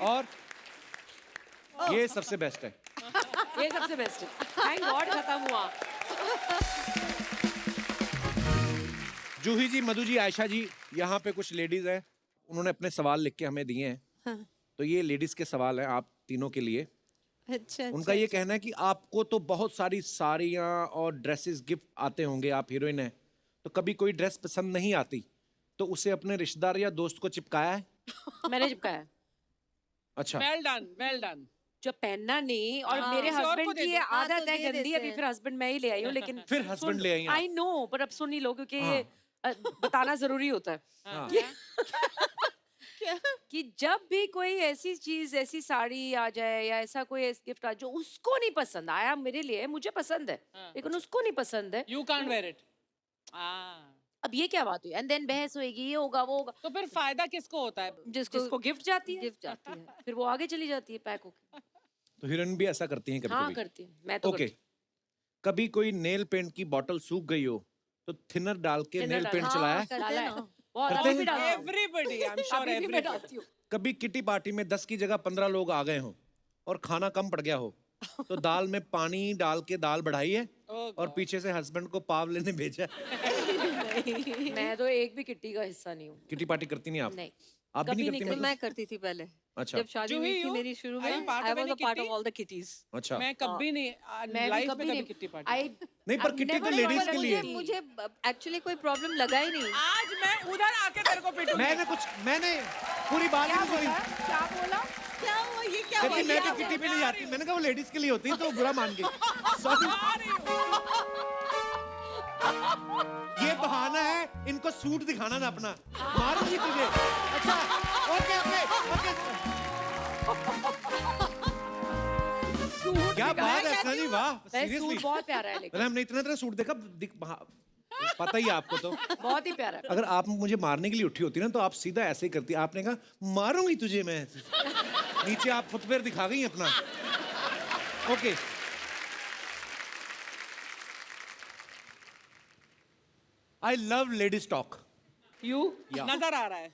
और ये सबसे बेस्ट है। ये सबसे बेस्ट है। थैंक गॉड खत्म हुआ। जूही जी, मधु जी, आयशा जी, यहाँ पे कुछ लेडीज हैं, उन्होंने अपने सवाल लिख के हमें दिए हैं। हाँ। तो ये लेडीज के सवाल हैं आप तीनों के लिए। अच्छा, उनका ये कहना है कि आपको तो बहुत सारी साड़ियाँ और ड्रेसेस गिफ्ट आते होंगे, आप हीरोइन हैं, तो कभी कोई ड्रेस पसंद नहीं आती तो उसे अपने रिश्तेदार या दोस्त को चिपकाया है? मैंने चिपकाया। अच्छा। Well done, well done. जो पहनना नहीं, और मेरे किसी और हस्बैंड को दे की ये दो। हाँ, आदत तो है दे गंदी, देते अभी हैं। फिर हस्बैंड मैं ही ले आई हूँ, लेकिन फिर husband ले आई हैं आप। आई नो, पर अब सुन ही लो, क्योंकि हाँ। ये बताना जरूरी होता है। हाँ। कि जब भी कोई ऐसी चीज, ऐसी साड़ी आ जाए या ऐसा कोई गिफ्ट आ जो उसको नहीं पसंद आया, मेरे लिए मुझे पसंद है लेकिन उसको नहीं पसंद है, यू कांट वेयर इट। अब ये क्या बात हुई? एंड देन बहस होएगी, ये होगा वो होगा। तो फिर फायदा किसको होता है? जिसको गिफ्ट जाती है, गिफ्ट जाती है। फिर वो आगे चली जाती है पैक होके। तो हीरोइन भी ऐसा करती हैं हाँ कभी-कभी। करती हूँ मैं तो। ओके। कभी कोई नेल पेंट की बोतल सूख गई हो तो थिनर डाल के Thinner नेल डाल- पेंट हाँ, चलाया है? करते डाला हैं है। ना। बहुत करते अभी भी हैं? डालती हूँ। एवरीबॉडी, आई एम श्योर अभी भी मैं एवरीबॉडी। डालती हूँ। कभी किटी पार्टी में 10 की जगह 15 लोग आ गए हों और खाना कम पड़ गया हो तो दाल में पानी डाल के दाल बढ़ाई है और पीछे से हस्बैंड को पाव लेने भेजा है? मैं तो एक भी किट्टी का हिस्सा नहीं हूँ। किटी पार्टी करती नहीं आप? नहीं। आप भी कभी नहीं नहीं करती? तो मतलब? मैं करती थी पहले। अच्छा। जब शादी हुई थी मेरी शुरू में, Are you part I of was any a part of kitty? all the kitties. अच्छा। मैं कभी नहीं, मैं भी लाइफ में कभी कभी नहीं। Kitty party. I नहीं, पर I've किट्टी never तो लेडीज joined के a लिए। kitty. मुझे एक्चुअली कोई प्रॉब्लम लगा ही नहीं। आज मैं उधर आके तेरे को पिटूंगी। मैंने पूरी बात ही नहीं सुनी। क्या बोला? क्या हुआ? ये क्या कहती हुआ? मैं तो किटी पे नहीं जाती। मैंने कहा वो लेडीज के लिए होती है, तो बुरा मान गई। सॉरी। ये बहाना है इनको सूट दिखाना ना अपना। मारूंगी तुझे। अच्छा, ओके ओके ओके। क्या बात है सना जी, वाह, सीरियसली। सूट बहुत प्यारा है, लेकिन मैंने हमने इतना सूट देखा, पता ही है आपको तो। बहुत ही प्यारा है। अगर आप मुझे मारने के लिए उठी होती ना तो आप सीधा ऐसे ही करती। आपने कहा मारूंगी तुझे मैं। नीचे आप फुटवेयर दिखा गई अपना। Okay. I love ladies talk. You नजर आ रहा है।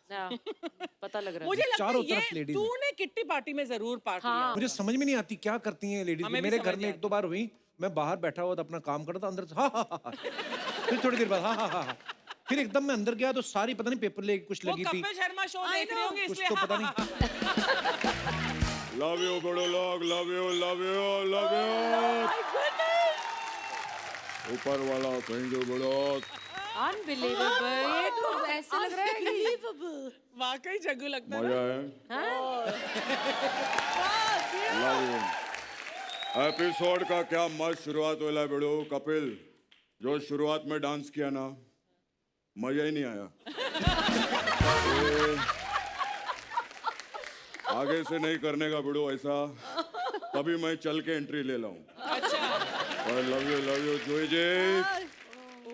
पता लग रहा है। मुझे लगता चारों है तरफ ये ladies तूने किट्टी पार्टी में जरूर पार्ट लिया। मुझे समझ में नहीं आती क्या करती हैं लेडीज। हमें भी मेरे समझ घर नहीं में एक दो बार हुई, मैं बाहर बैठा हुआ था अपना काम कर रहा था, अंदर से हा। फिर थोड़ी देर बाद हा। फिर एकदम मैं अंदर गया तो सारी पता नहीं पेपर लेके कुछ वो लगी थी, कपिल शर्मा शो देख रही होंगी कुछ इसलिए। तो पता नहीं। लव यू बड़े लोग, love you love you love you. ऊपर वाला कहेंगे बड़ो। अनबिलीवेबल। ये तो ऐसे लग रहा है कि वाकई जग्गू लगता है मजा ना। है। Love you. एपिसोड का क्या मस्त शुरुआत होला बड़ो। कपिल जो शुरुआत में डांस किया ना, मजा ही नहीं आया। आगे से नहीं करने का बिड़ो ऐसा, तभी मैं चल के एंट्री ले लाऊं। आई लव यू जोई जी,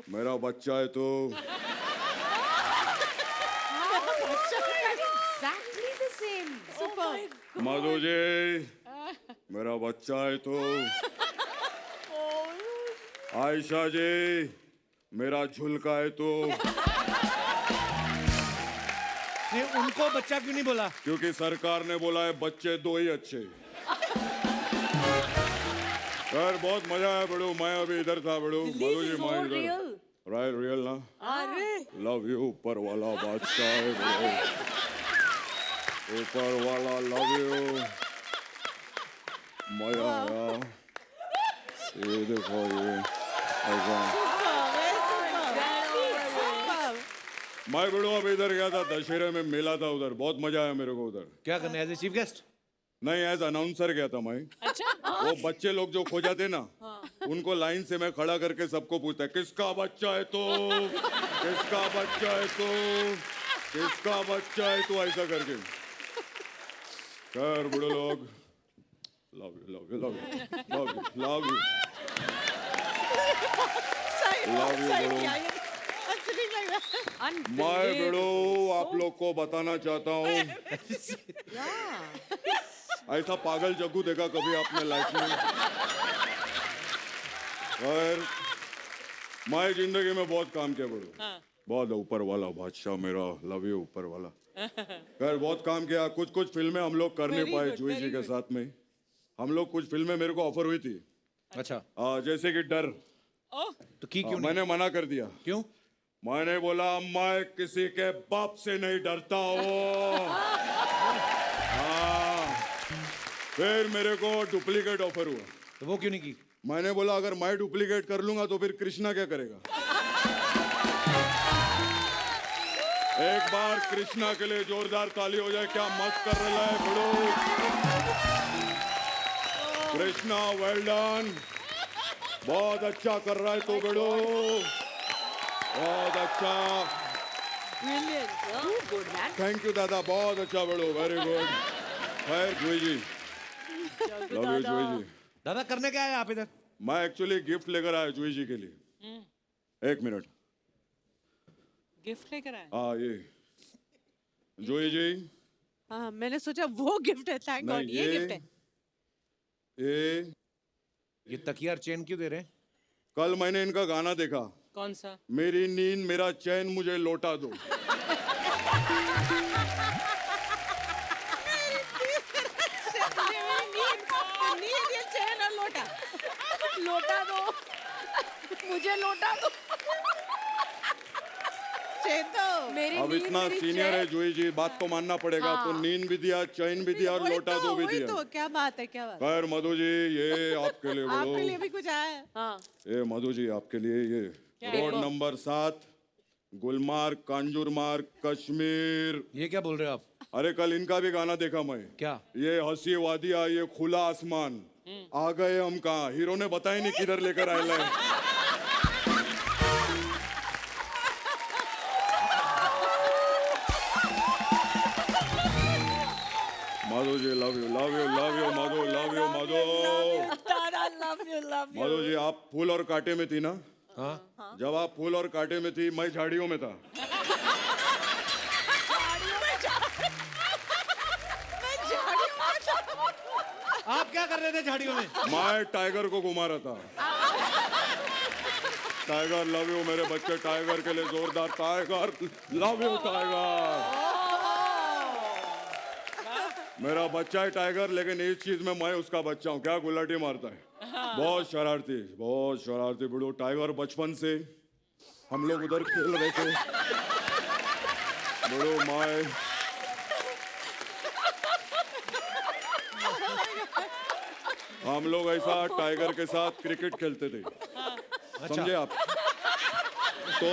मेरा बच्चा है तो। Exactly the same. Oh my God. Madhu ji, मेरा बच्चा है तो। आयशा जी, मेरा झुलका है तो। नहीं, उनको बच्चा क्यों नहीं बोला? क्योंकि सरकार ने बोला है बच्चे 2 ही अच्छे। यार बहुत मजा आया बड़ू, मैं अभी इधर था बड़ू, मधु जी मैं इधर। Real. राइट रियल ना? लव यू ऊपर वाला बादशाह है बड़ू, ऊपर वाला लव यू। मजा आया, ये देखो ये ऐसा। मैं बड़ू अभी इधर गया था, दशहरे में मेला था उधर, बहुत मजा आया मेरे को उधर। क्या करने, एज ए चीफ गेस्ट? नहीं, एज अनाउंसर गया था मैं। वो बच्चे लोग जो खो जाते ना, उनको लाइन से मैं खड़ा करके सबको पूछता है किसका बच्चा है तो, किसका बच्चा है तो, किसका बच्चा है तो, ऐसा करके। खैर बड़े लोग, love you love you love you love you love you love you बड़ो। मैं बड़ो आप लोग को बताना चाहता हूँ, ऐसा पागल जग्गू देखा कभी आपने लाइफ में? और मैं जिंदगी में बहुत काम किया बड़ो, बहुत ऊपर वाला बादशाह मेरा, लव यू ऊपर वाला। खैर बहुत काम किया, कुछ कुछ फिल्में हम लोग कर नहीं पाए जूही जी के साथ में। हम लोग कुछ फिल्में मेरे को ऑफर हुई थी, अच्छा, जैसे कि डर, तो की क्यों नहीं? मैंने मना कर दिया। क्यों? मैंने बोला मैं किसी के बाप से नहीं डरता हूँ। हाँ। फिर मेरे को डुप्लीकेट ऑफर हुआ, तो वो क्यों नहीं की? मैंने बोला अगर मैं डुप्लीकेट कर लूंगा तो फिर कृष्णा क्या करेगा? एक बार कृष्णा के लिए जोरदार ताली हो जाए, क्या मस्त कर रहा है बड़ो। कृष्णा वेल डन, बहुत अच्छा कर रहा है तो बड़ो, बहुत अच्छा। Good man. थैंक यू दादा, बहुत अच्छा बड़ो, वेरी गुड। खैर जूही जी, लव यू जूही जी। दादा करने क्या आए आप इधर? मैं एक्चुअली गिफ्ट लेकर आया जूही जी के लिए। 1 मिनट। गिफ्ट लेकर आए? हाँ ये जूही जी, हाँ, मैंने सोचा वो गिफ्ट है, थैंक गॉड ये गिफ्ट है। ये तकिया और चेन क्यों दे रहे हैं? कल मैंने इनका गाना देखा, कौन सा? मेरी नींद मेरा चैन मुझे लौटा दो। नींद ये चैन और लोटा। लौटा दो, मुझे लौटा दो। चैन तो मेरी अब नींद, इतना मेरी सीनियर है चैन। जूही जी, बात तो मानना पड़ेगा। तो नींद भी दिया, चैन भी दिया और वही लौटा दो भी वही दिया। तो क्या बात है, क्या बात है। खैर मधु जी, ये आपके लिए आपके बोलो। लिए भी कुछ आया है? हाँ, ये मधु जी आपके लिए, ये रोड नंबर 7, गुलमार्ग, कांजूरमार्ग, कश्मीर। ये क्या बोल रहे हो आप? अरे कल इनका भी गाना देखा मैं। क्या? ये हंसी वादिया, ये खुला आसमान, आ गए हम कहाँ, हीरो ने बताया नहीं किधर लेकर आए है। Madhu ji love you love you love you Madhu, love you Madhu. Madhu ji आप फूल और कांटे में थी ना? हाँ, जब आप फूल और कांटे में थी, मैं झाड़ियों में था। आप क्या कर रहे थे झाड़ियों में? मैं टाइगर को घुमा रहा था। टाइगर लव यू, मेरे बच्चे टाइगर के लिए जोरदार टाइगर लव यू टाइगर। मेरा बच्चा है टाइगर, लेकिन इस चीज में मैं उसका बच्चा हूँ। क्या गुलाटी मारता है, बहुत शरारती बिड़ू। टाइगर बचपन से हम लोग उधर खेल रहे थे बिड़ू, मैं हम लोग ऐसा टाइगर के साथ क्रिकेट खेलते थे, समझे आप? तो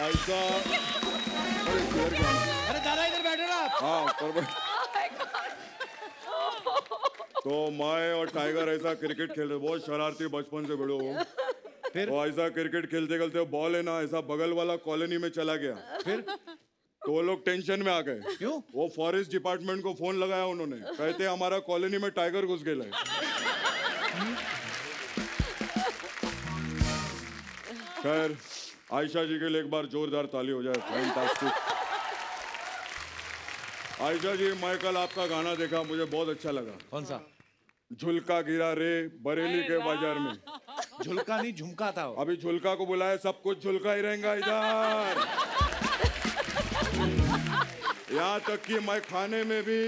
ऐसा, अरे दादा इधर बैठो ना आप। हाँ तो मैं और टाइगर ऐसा क्रिकेट खेल रहे, बहुत शरारती बचपन से बड़े हो। फिर? तो ऐसा क्रिकेट खेलते खेलते बॉल है ना, ऐसा बगल वाला कॉलोनी में चला गया। फिर? तो वो लोग टेंशन में आ गए। क्यों? वो फॉरेस्ट डिपार्टमेंट को फोन लगाया उन्होंने, कहते हमारा कॉलोनी में टाइगर घुस गए। खैर, आयशा जी के लिए एक बार जोरदार ताली हो जाए। फैंटास्टिक। आयशा जी, मैं कल आपका गाना देखा, मुझे बहुत अच्छा लगा। कौन सा? झुलका गिरा रे बरेली के बाजार में। झुलका नहीं, झुमका था वो। अभी झुलका को बुलाया, सब कुछ झुलका ही रहेगा इधर। यहाँ तक कि मैं खाने में भी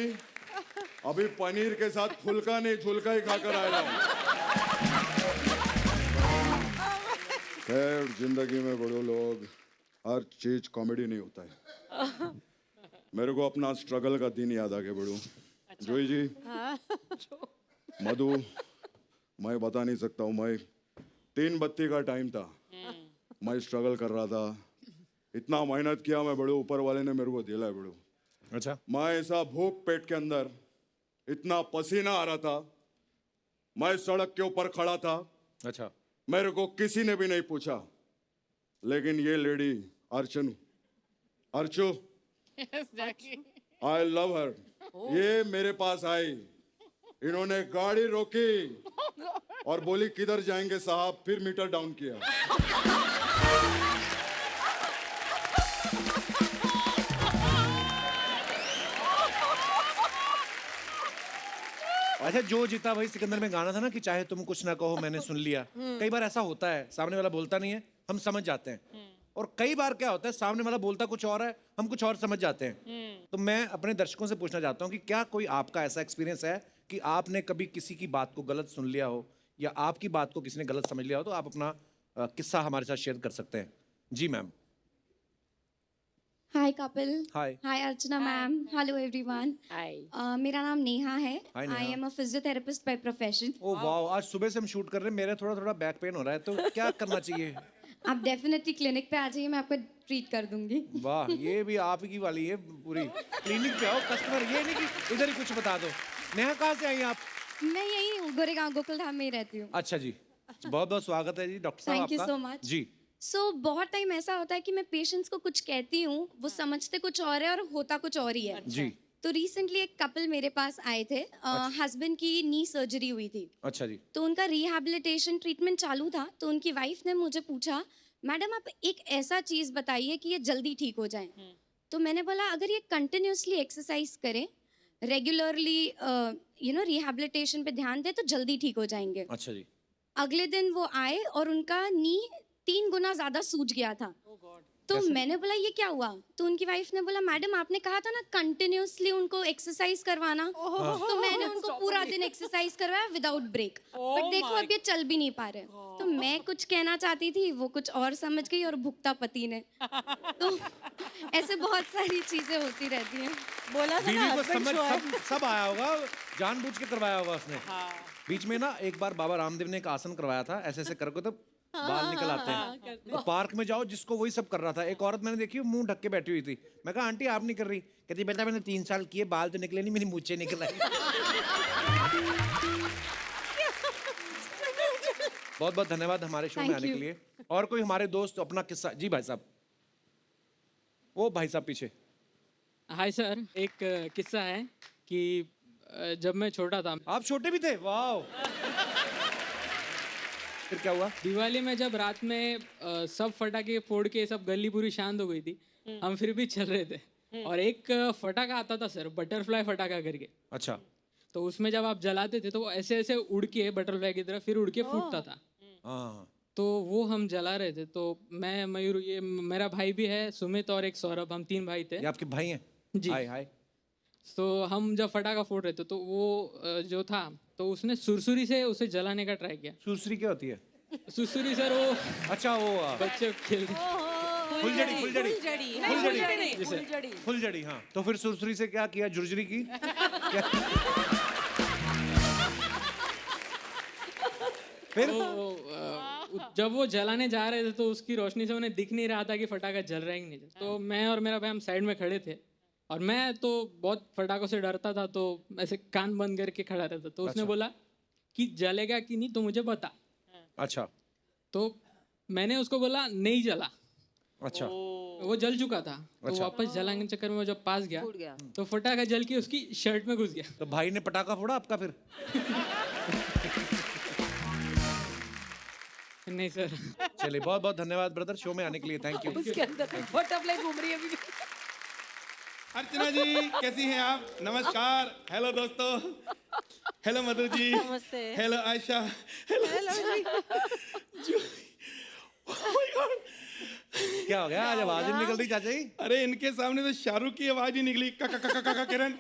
अभी पनीर के साथ फुलका नहीं झुलका ही खाकर आया हूँ। खैर, जिंदगी में बड़े लोग, हर चीज कॉमेडी नहीं होता है। मेरे को अपना स्ट्रगल का दिन याद आ गया बड़ू। जोई जी, मधु, मैं बता नहीं सकता हूँ। मैं 3 बत्ती का टाइम था, मैं स्ट्रगल कर रहा था, इतना मेहनत किया मैं बड़ू, ऊपर वाले ने मेरे को दिला है बड़ू। अच्छा। मैं ऐसा भूख पेट के अंदर, इतना पसीना आ रहा था, मैं सड़क के ऊपर खड़ा था। अच्छा। मेरे को किसी ने भी नहीं पूछा, लेकिन ये लेडी अर्चू, आई लव हर, ये मेरे पास आई, इन्होंने गाड़ी रोकी और बोली किधर जाएंगे साहब, फिर मीटर डाउन किया। अच्छा, जो जीता वही सिकंदर में गाना था ना कि चाहे तुम कुछ ना कहो मैंने सुन लिया। कई बार ऐसा होता है, सामने वाला बोलता नहीं है, हम समझ जाते हैं। और कई बार क्या होता है, सामने वाला बोलता कुछ और है, हम कुछ और समझ जाते हैं। तो मैं अपने दर्शकों से पूछना चाहता हूँ कि क्या कोई आपका ऐसा एक्सपीरियंस है कि आपने कभी किसी की बात को गलत सुन लिया हो या आपकी बात को किसी ने गलत समझ लिया हो? तो आप अपना किस्सा हमारे साथ शेयर कर सकते हैं। जी ma'am. Hi Kapil. Hi. Hi Archana ma'am. Hello everyone. Hi. मेरा नाम नेहा है। Hi, Neha. I am a physiotherapist by profession. ओ वाह, आज सुबह से हम शूट कर रहे हैं, मेरा थोड़ा थोड़ा बैक पेन हो रहा है, तो क्या करना चाहिए? आप डेफिनेटली क्लिनिक पे आ जाइए, मैं आपको ट्रीट कर दूंगी। वाह, ये भी आप ही वाली है पूरी। क्लिनिक पे आओ, कस्टमर ये नहीं कि इधर ही कुछ बता दो। नेहा, कहाँ से आई आप? मैं यही हूँ, गोरेगांव गोकुलधाम में ही रहती हूँ। अच्छा जी, बहुत बहुत स्वागत है जी डॉक्टर साहब Thank you आपका। so much. जी। बहुत टाइम ऐसा होता है कि मैं पेशेंट्स को कुछ कहती हूँ, वो समझते कुछ और है और होता कुछ और ही है। जी। तो रिसेंटली एक कपल मेरे पास आए थे, हस्बैंड की नी सर्जरी हुई थी, अच्छा जी। तो उनका रिहैबिलिटेशन ट्रीटमेंट चालू था। तो उनकी वाइफ ने मुझे पूछा, मैडम आप एक ऐसा चीज़ बताइए कि ये जल्दी ठीक हो जाए। तो मैंने बोला अगर ये कंटिन्यूसली एक्सरसाइज करें, रेगुलरली रिहैबिलिटेशन पे ध्यान दें तो जल्दी ठीक हो जाएंगे। अच्छा जी। अगले दिन वो आए और उनका नी 3 गुना ज़्यादा सूज गया था। तो मैंने बोला ये क्या हुआ? तो उनकी वाइफ ने बोला मैडम आपने कहा था ना कंटिन्यूसली उनको एक्सरसाइज करवाना। तो मैंने उनको पूरा दिन एक्सरसाइज करवाया विदाउट ब्रेक, बट देखो अब ये चल भी नहीं पा रहे। तो मैं कुछ कहना चाहती थी, वो कुछ और समझ गई और भुगता पति ने। तो ऐसे बहुत सारी चीजें होती रहती हैं। बोला था ना बीवी को husband समझ show है। सब आया होगा, जानबूझ के करवाया होगा उसने। बीच में ना एक बार बाबा रामदेव ने एक आसन करवाया था, ऐसे ऐसे करके तो बाल निकल आते हैं। तो पार्क में जाओ, जिसको वही सब कर रहा था। एक औरत मैंने देखी, मुंह ढक के बैठी हुई थी। मैं कहा आंटी आप नहीं कर रही? कहती बेटा मैंने 3 साल किए, बाल तो निकले नहीं, मेरी मूंछें निकल आई। बहुत बहुत धन्यवाद हमारे शो में Thank आने के you. लिए। और कोई हमारे दोस्त अपना किस्सा? जी भाई साहब, वो भाई साहब पीछे। हाय सर, एक किस्सा है कि जब मैं छोटा था, आप छोटे भी थे? वाह। फिर क्या हुआ? दिवाली में जब रात में सब फटाके फोड़ के सब गली पूरी शांत हो गई थी, हम फिर भी चल रहे थे और एक फटाका आता था सर, बटरफ्लाई फटाका करके। अच्छा। तो उसमें जब आप जलाते थे तो वो ऐसे ऐसे उड़ के बटरफ्लाई की तरफ फिर उड़ के फूटता था। हाँ। तो वो हम जला रहे थे। तो मैं, मयूर, ये मेरा भाई भी है सुमित और एक सौरभ, हम 3 भाई थे। ये आपके भाई हैं? जी। हाय हाय। तो हम जब फटाका फोड़ रहे थे तो वो जो था तो उसने सुरसुरी से उसे जलाने का ट्राई किया। सुरसुरी क्या होती है? सुरसुरी सर वो अच्छा, वो बच्चे खेलते फुलझड़ी। फुलझड़ी। फुलझड़ी। फुलझड़ी, हाँ। तो फिर सुरसुरी से क्या किया? झुरझुरी की? क्या? फिर जब वो जलाने जा रहे थे तो उसकी रोशनी से उन्हें दिख नहीं रहा था कि फटाका जल रहा है कि नहीं। तो मैं और मेरा भाई हम साइड में खड़े थे और मैं तो बहुत फटाकों से डरता था, तो ऐसे कान बंद करके खड़ा रहता। तो उसने बोला कि जलेगा कि नहीं तो मुझे बता। अच्छा। तो मैंने उसको बोला नहीं जला। अच्छा। वो जल चुका था, तो वापस जलाने के चक्कर में वो जब पास गया तो फटाका जल के उसकी शर्ट में घुस गया। तो भाई ने पटाखा फोड़ा आपका फिर? नहीं सर। चलिए, बहुत बहुत धन्यवाद ब्रदर शो में आने के लिए, थैंक यू। उसके अंदर बटरफ्लाई घूम रही है अभी भी। अर्चना जी कैसी हैं आप? नमस्कार। हेलो दोस्तों। हेलो मधु जी। नमस्ते। Hello Ayesha. Hello ji. Oh my God! क्या हो गया, आज आवाज ही नहीं निकल रही चाचा जी? अरे इनके सामने तो शाहरुख की आवाज ही निकली, का का किरण।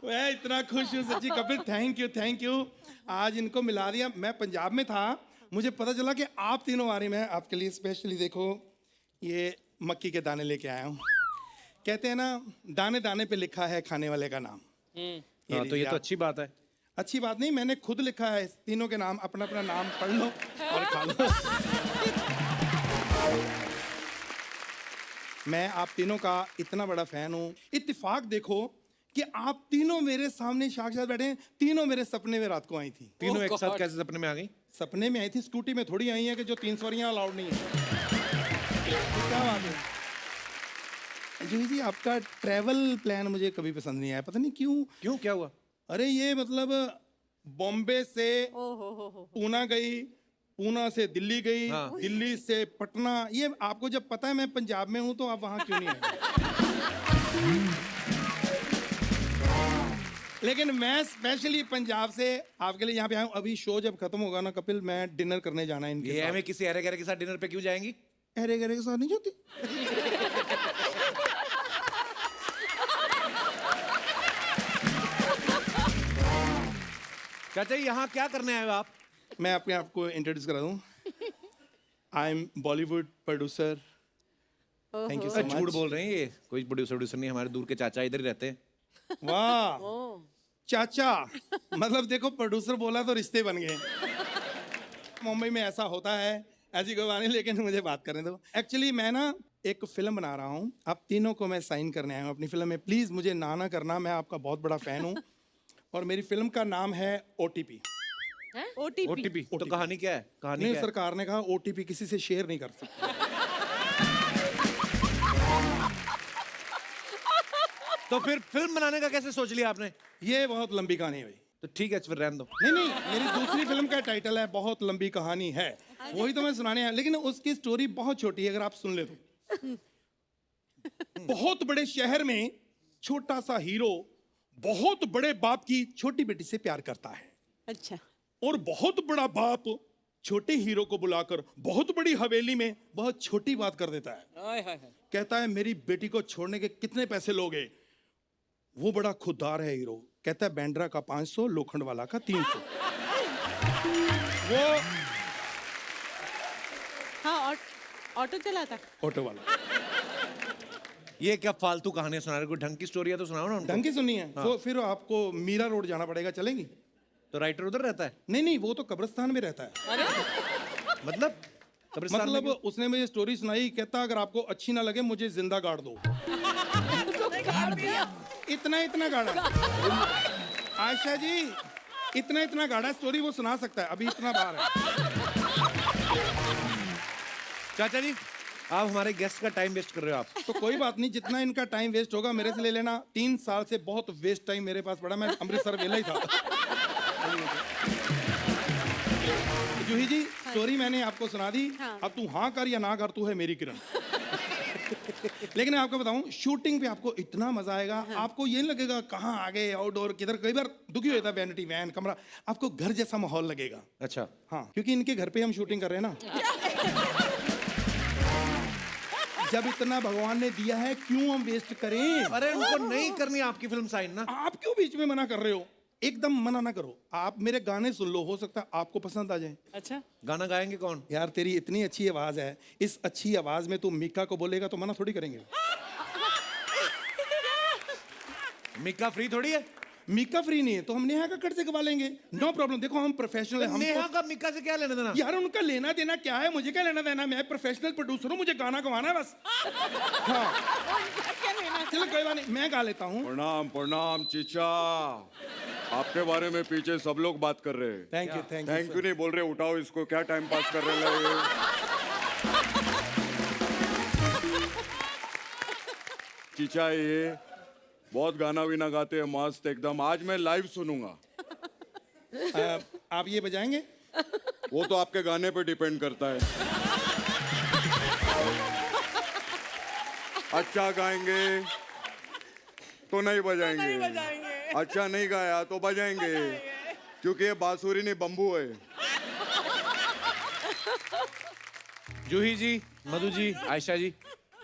मैं इतना खुश हूँ सच्ची कपिल, थैंक यू। आज इनको मिला दिया। मैं पंजाब में था, मुझे पता चला कि आप तीनों आ रही। मैं आपके लिए स्पेशली देखो ये मक्की के दाने लेके आया हूँ। कहते हैं ना, दाने दाने पे लिखा है खाने वाले का नाम। हाँ, तो ये तो अच्छी बात है। अच्छी बात नहीं, मैंने खुद लिखा है। इस तीनों के नाम, अपना अपना नाम पढ़ लो और खा लो। मैं आप तीनों का इतना बड़ा फैन हूँ। इत्तेफाक देखो कि आप तीनों मेरे सामने साक्षात बैठे हैं। तीनों मेरे सपने में रात को आई थी। तीनों एक साथ कैसे सपने में आ गई? सपने में आई थी, स्कूटी में थोड़ी आई है कि जो 3 सवारियां अलाउड नहीं है। क्या बात है जूही जी, आपका ट्रैवल प्लान मुझे कभी पसंद नहीं आया, पता नहीं क्यों। क्या हुआ? अरे ये मतलब बॉम्बे से पूना गई, पूना से दिल्ली गई, दिल्ली से पटना। ये आपको जब पता है मैं पंजाब में हूं तो आप वहां क्यों नहीं आए? लेकिन मैं स्पेशली पंजाब से आपके लिए यहाँ पे आया हूँ। अभी शो जब खत्म होगा ना कपिल, मैं डिनर करने जाना है इनके साथ। हमें किसी अरे गरे के साथ डिनर पे क्यों जाएंगी? अरे गरे के साथ नहीं जाती। चाचा जी यहाँ क्या करने आए हो आप? मैं अपने आप को इंट्रोड्यूस करा दूं। I am Bollywood producer. Thank you so much. झूठ बोल रहे हैं ये, कोई प्रोड्यूसर नहीं, हमारे दूर के चाचा इधर ही रहते हैं। वाह चाचा, मतलब देखो प्रोड्यूसर बोला तो रिश्ते बन गए। मुंबई में ऐसा होता है, ऐसी कोई बात नहीं, लेकिन मुझे बात करने दो। एक्चुअली मैं ना एक फिल्म बना रहा हूँ, आप तीनों को मैं साइन करने आया हूँ अपनी फिल्म में। प्लीज मुझे ना करना, मैं आपका बहुत बड़ा फैन हूँ। और मेरी फिल्म का नाम है OTP। OTP तो कहानी क्या है? कहानी नहीं, क्या है? सरकार ने कहा OTP किसी से शेयर नहीं कर सकते। तो फिर फिल्म बनाने का कैसे सोच लिया आपने? ये बहुत लंबी कहानी है भाई। तो ठीक है, फिर रहने दो। नहीं, मेरी दूसरी फिल्म का टाइटल है बहुत लंबी कहानी है, वही तो मैं सुनाने आया। लेकिन उसकी स्टोरी बहुत छोटी है, अगर आप सुन ले तो। बहुत बड़े शहर में छोटा सा हीरो बहुत बड़े बाप की छोटी बेटी से प्यार करता है। अच्छा। और बहुत बड़ा बाप छोटे हीरो को बुलाकर बहुत बड़ी हवेली में बहुत छोटी बात कर देता है। कहता है मेरी बेटी को छोड़ने के कितने पैसे लोगे? वो बड़ा खुददार है हीरो, कहता है बैंड्रा का 500, लोखंड वाला का 300। वो हाँ, ऑटो चलाता। ऑटो वाला। ये क्या फालतू कहानियां सुना रहे? कोई ढंग की स्टोरी है तो सुनाओ ना उनको। ढंग की सुननी है तो फिर आपको मीरा रोड जाना पड़ेगा, चलेंगी? तो राइटर उधर रहता है? नहीं, वो तो कब्रिस्तान में रहता है। मतलब कब्रिस्तान में मतलब उसने मुझे स्टोरी सुनाई, कहता अगर आपको अच्छी ना लगे मुझे जिंदा गाड़ दो। इतना गाड़ा। आयशा जी इतना गाड़ा स्टोरी वो सुना सकता है, अभी इतना बार है। चाचा जी आप हमारे गेस्ट का टाइम वेस्ट कर रहे हो आप। तो कोई बात नहीं, जितना इनका टाइम वेस्ट होगा मेरे से ले लेना। 3 साल से बहुत वेस्ट टाइम मेरे पास पड़ा, मैं अमृतसर वेला ही था। जूही जी स्टोरी मैंने आपको सुना दी, अब तू हाँ कर या ना कर, तू है मेरी किरण। लेकिन मैं आपको बताऊं, शूटिंग पे आपको इतना मजा आएगा। आपको ये नहीं लगेगा कहाँ आगे आउटडोर किधर। कई बार दुखी होता है वैनिटी वैन कमरा, आपको घर जैसा माहौल लगेगा। अच्छा। हाँ, क्योंकि इनके घर पे हम शूटिंग कर रहे हैं ना। जब इतना भगवान ने दिया है क्यों हम वेस्ट करें? अरे उनको नहीं करनी आपकी फिल्म साइन ना। आप क्यों बीच में मना कर रहे हो? एकदम मना ना करो। आप मेरे गाने सुन लो, हो सकता है आपको पसंद आ जाए। अच्छा, गाना गाएंगे कौन? यार तेरी इतनी अच्छी आवाज है, इस अच्छी आवाज में तू मीका को बोलेगा तो मना थोड़ी करेंगे। मीका फ्री थोड़ी है। मीका फ्री नहीं है तो हम नेहा कक्कड़ से गवा लेंगे, नो प्रॉब्लम। देखो हम प्रोफेशनल हैं। नेहा का मीका से क्या लेना देना? यार उनका लेना देना क्या है, मुझे क्या लेना देना? मैं प्रोफेशनल प्रोड्यूसर हूँ, मुझे गाना गवाना है बस। हाँ चलो कोई बात नहीं, मैं गा लेता हूँ। प्रणाम चीचा, आपके बारे में पीछे सब लोग बात कर रहे हैं। थैंक यू थैंक यू नहीं बोल रहे, उठाओ इसको, क्या टाइम पास कर रहे हैं। चीचा है ये, बहुत गाना भी ना गाते हैं, मस्त एकदम। आज मैं लाइव सुनूंगा। आप ये बजाएंगे? वो तो आपके गाने पे डिपेंड करता है। अच्छा गाएंगे तो नहीं बजाएंगे, अच्छा नहीं गाया तो बजाएंगे, क्योंकि ये बांसुरी नहीं बम्बू है। जूही जी, मधु जी, आयशा जी,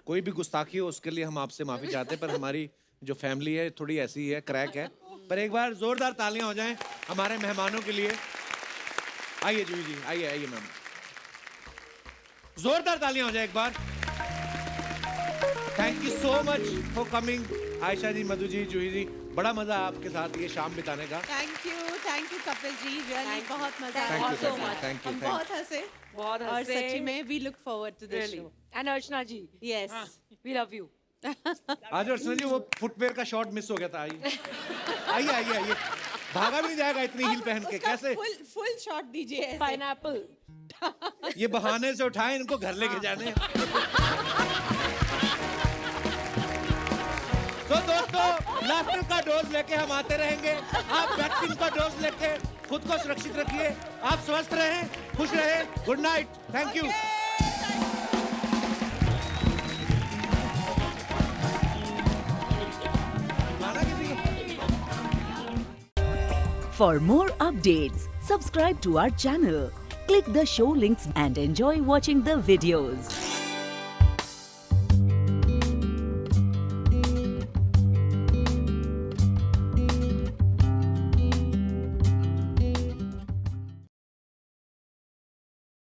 कोई भी गुस्ताखी हो उसके लिए हम आपसे माफी चाहते हैं, पर हमारी जो फैमिली है थोड़ी ऐसी है, क्रैक है। पर एक बार जोरदार तालियां हो जाएं हमारे मेहमानों के लिए। आइए जूही जी, आइए आइए मैम, जोरदार तालियां हो जाए एक बार। Thank you so much for coming Ayesha ji, Madhu ji, Juhi ji, बड़ा मजा आपके साथ ये शाम बिताने का। Thank you Kapil ji, really बहुत मजा Thank आया। you, thank you, thank you, हम thank you. बहुत हंसे बहुत और हंसे। सच्ची में we look forward to this show. And Archana ji, yes, we love you. आज अर्चना जी वो फुटवेयर का शॉट मिस हो गया था। आइए आइए आइए आइए, भागा भी नहीं जाएगा इतनी हील पहन के, कैसे? फुल शॉट दीजिए ऐसे। पाइनएप्पल। ये बहाने से उठाए, इनको घर लेके जाने हैं। तो दोस्तों, लाफ्टर का डोज लेके हम आते रहेंगे। आप वैक्सीन का डोज लेके खुद को सुरक्षित रखिए। आप स्वस्थ रहें, खुश रहें। Good night, thank you. For more updates, subscribe to our channel, click the show links and enjoy watching the videos.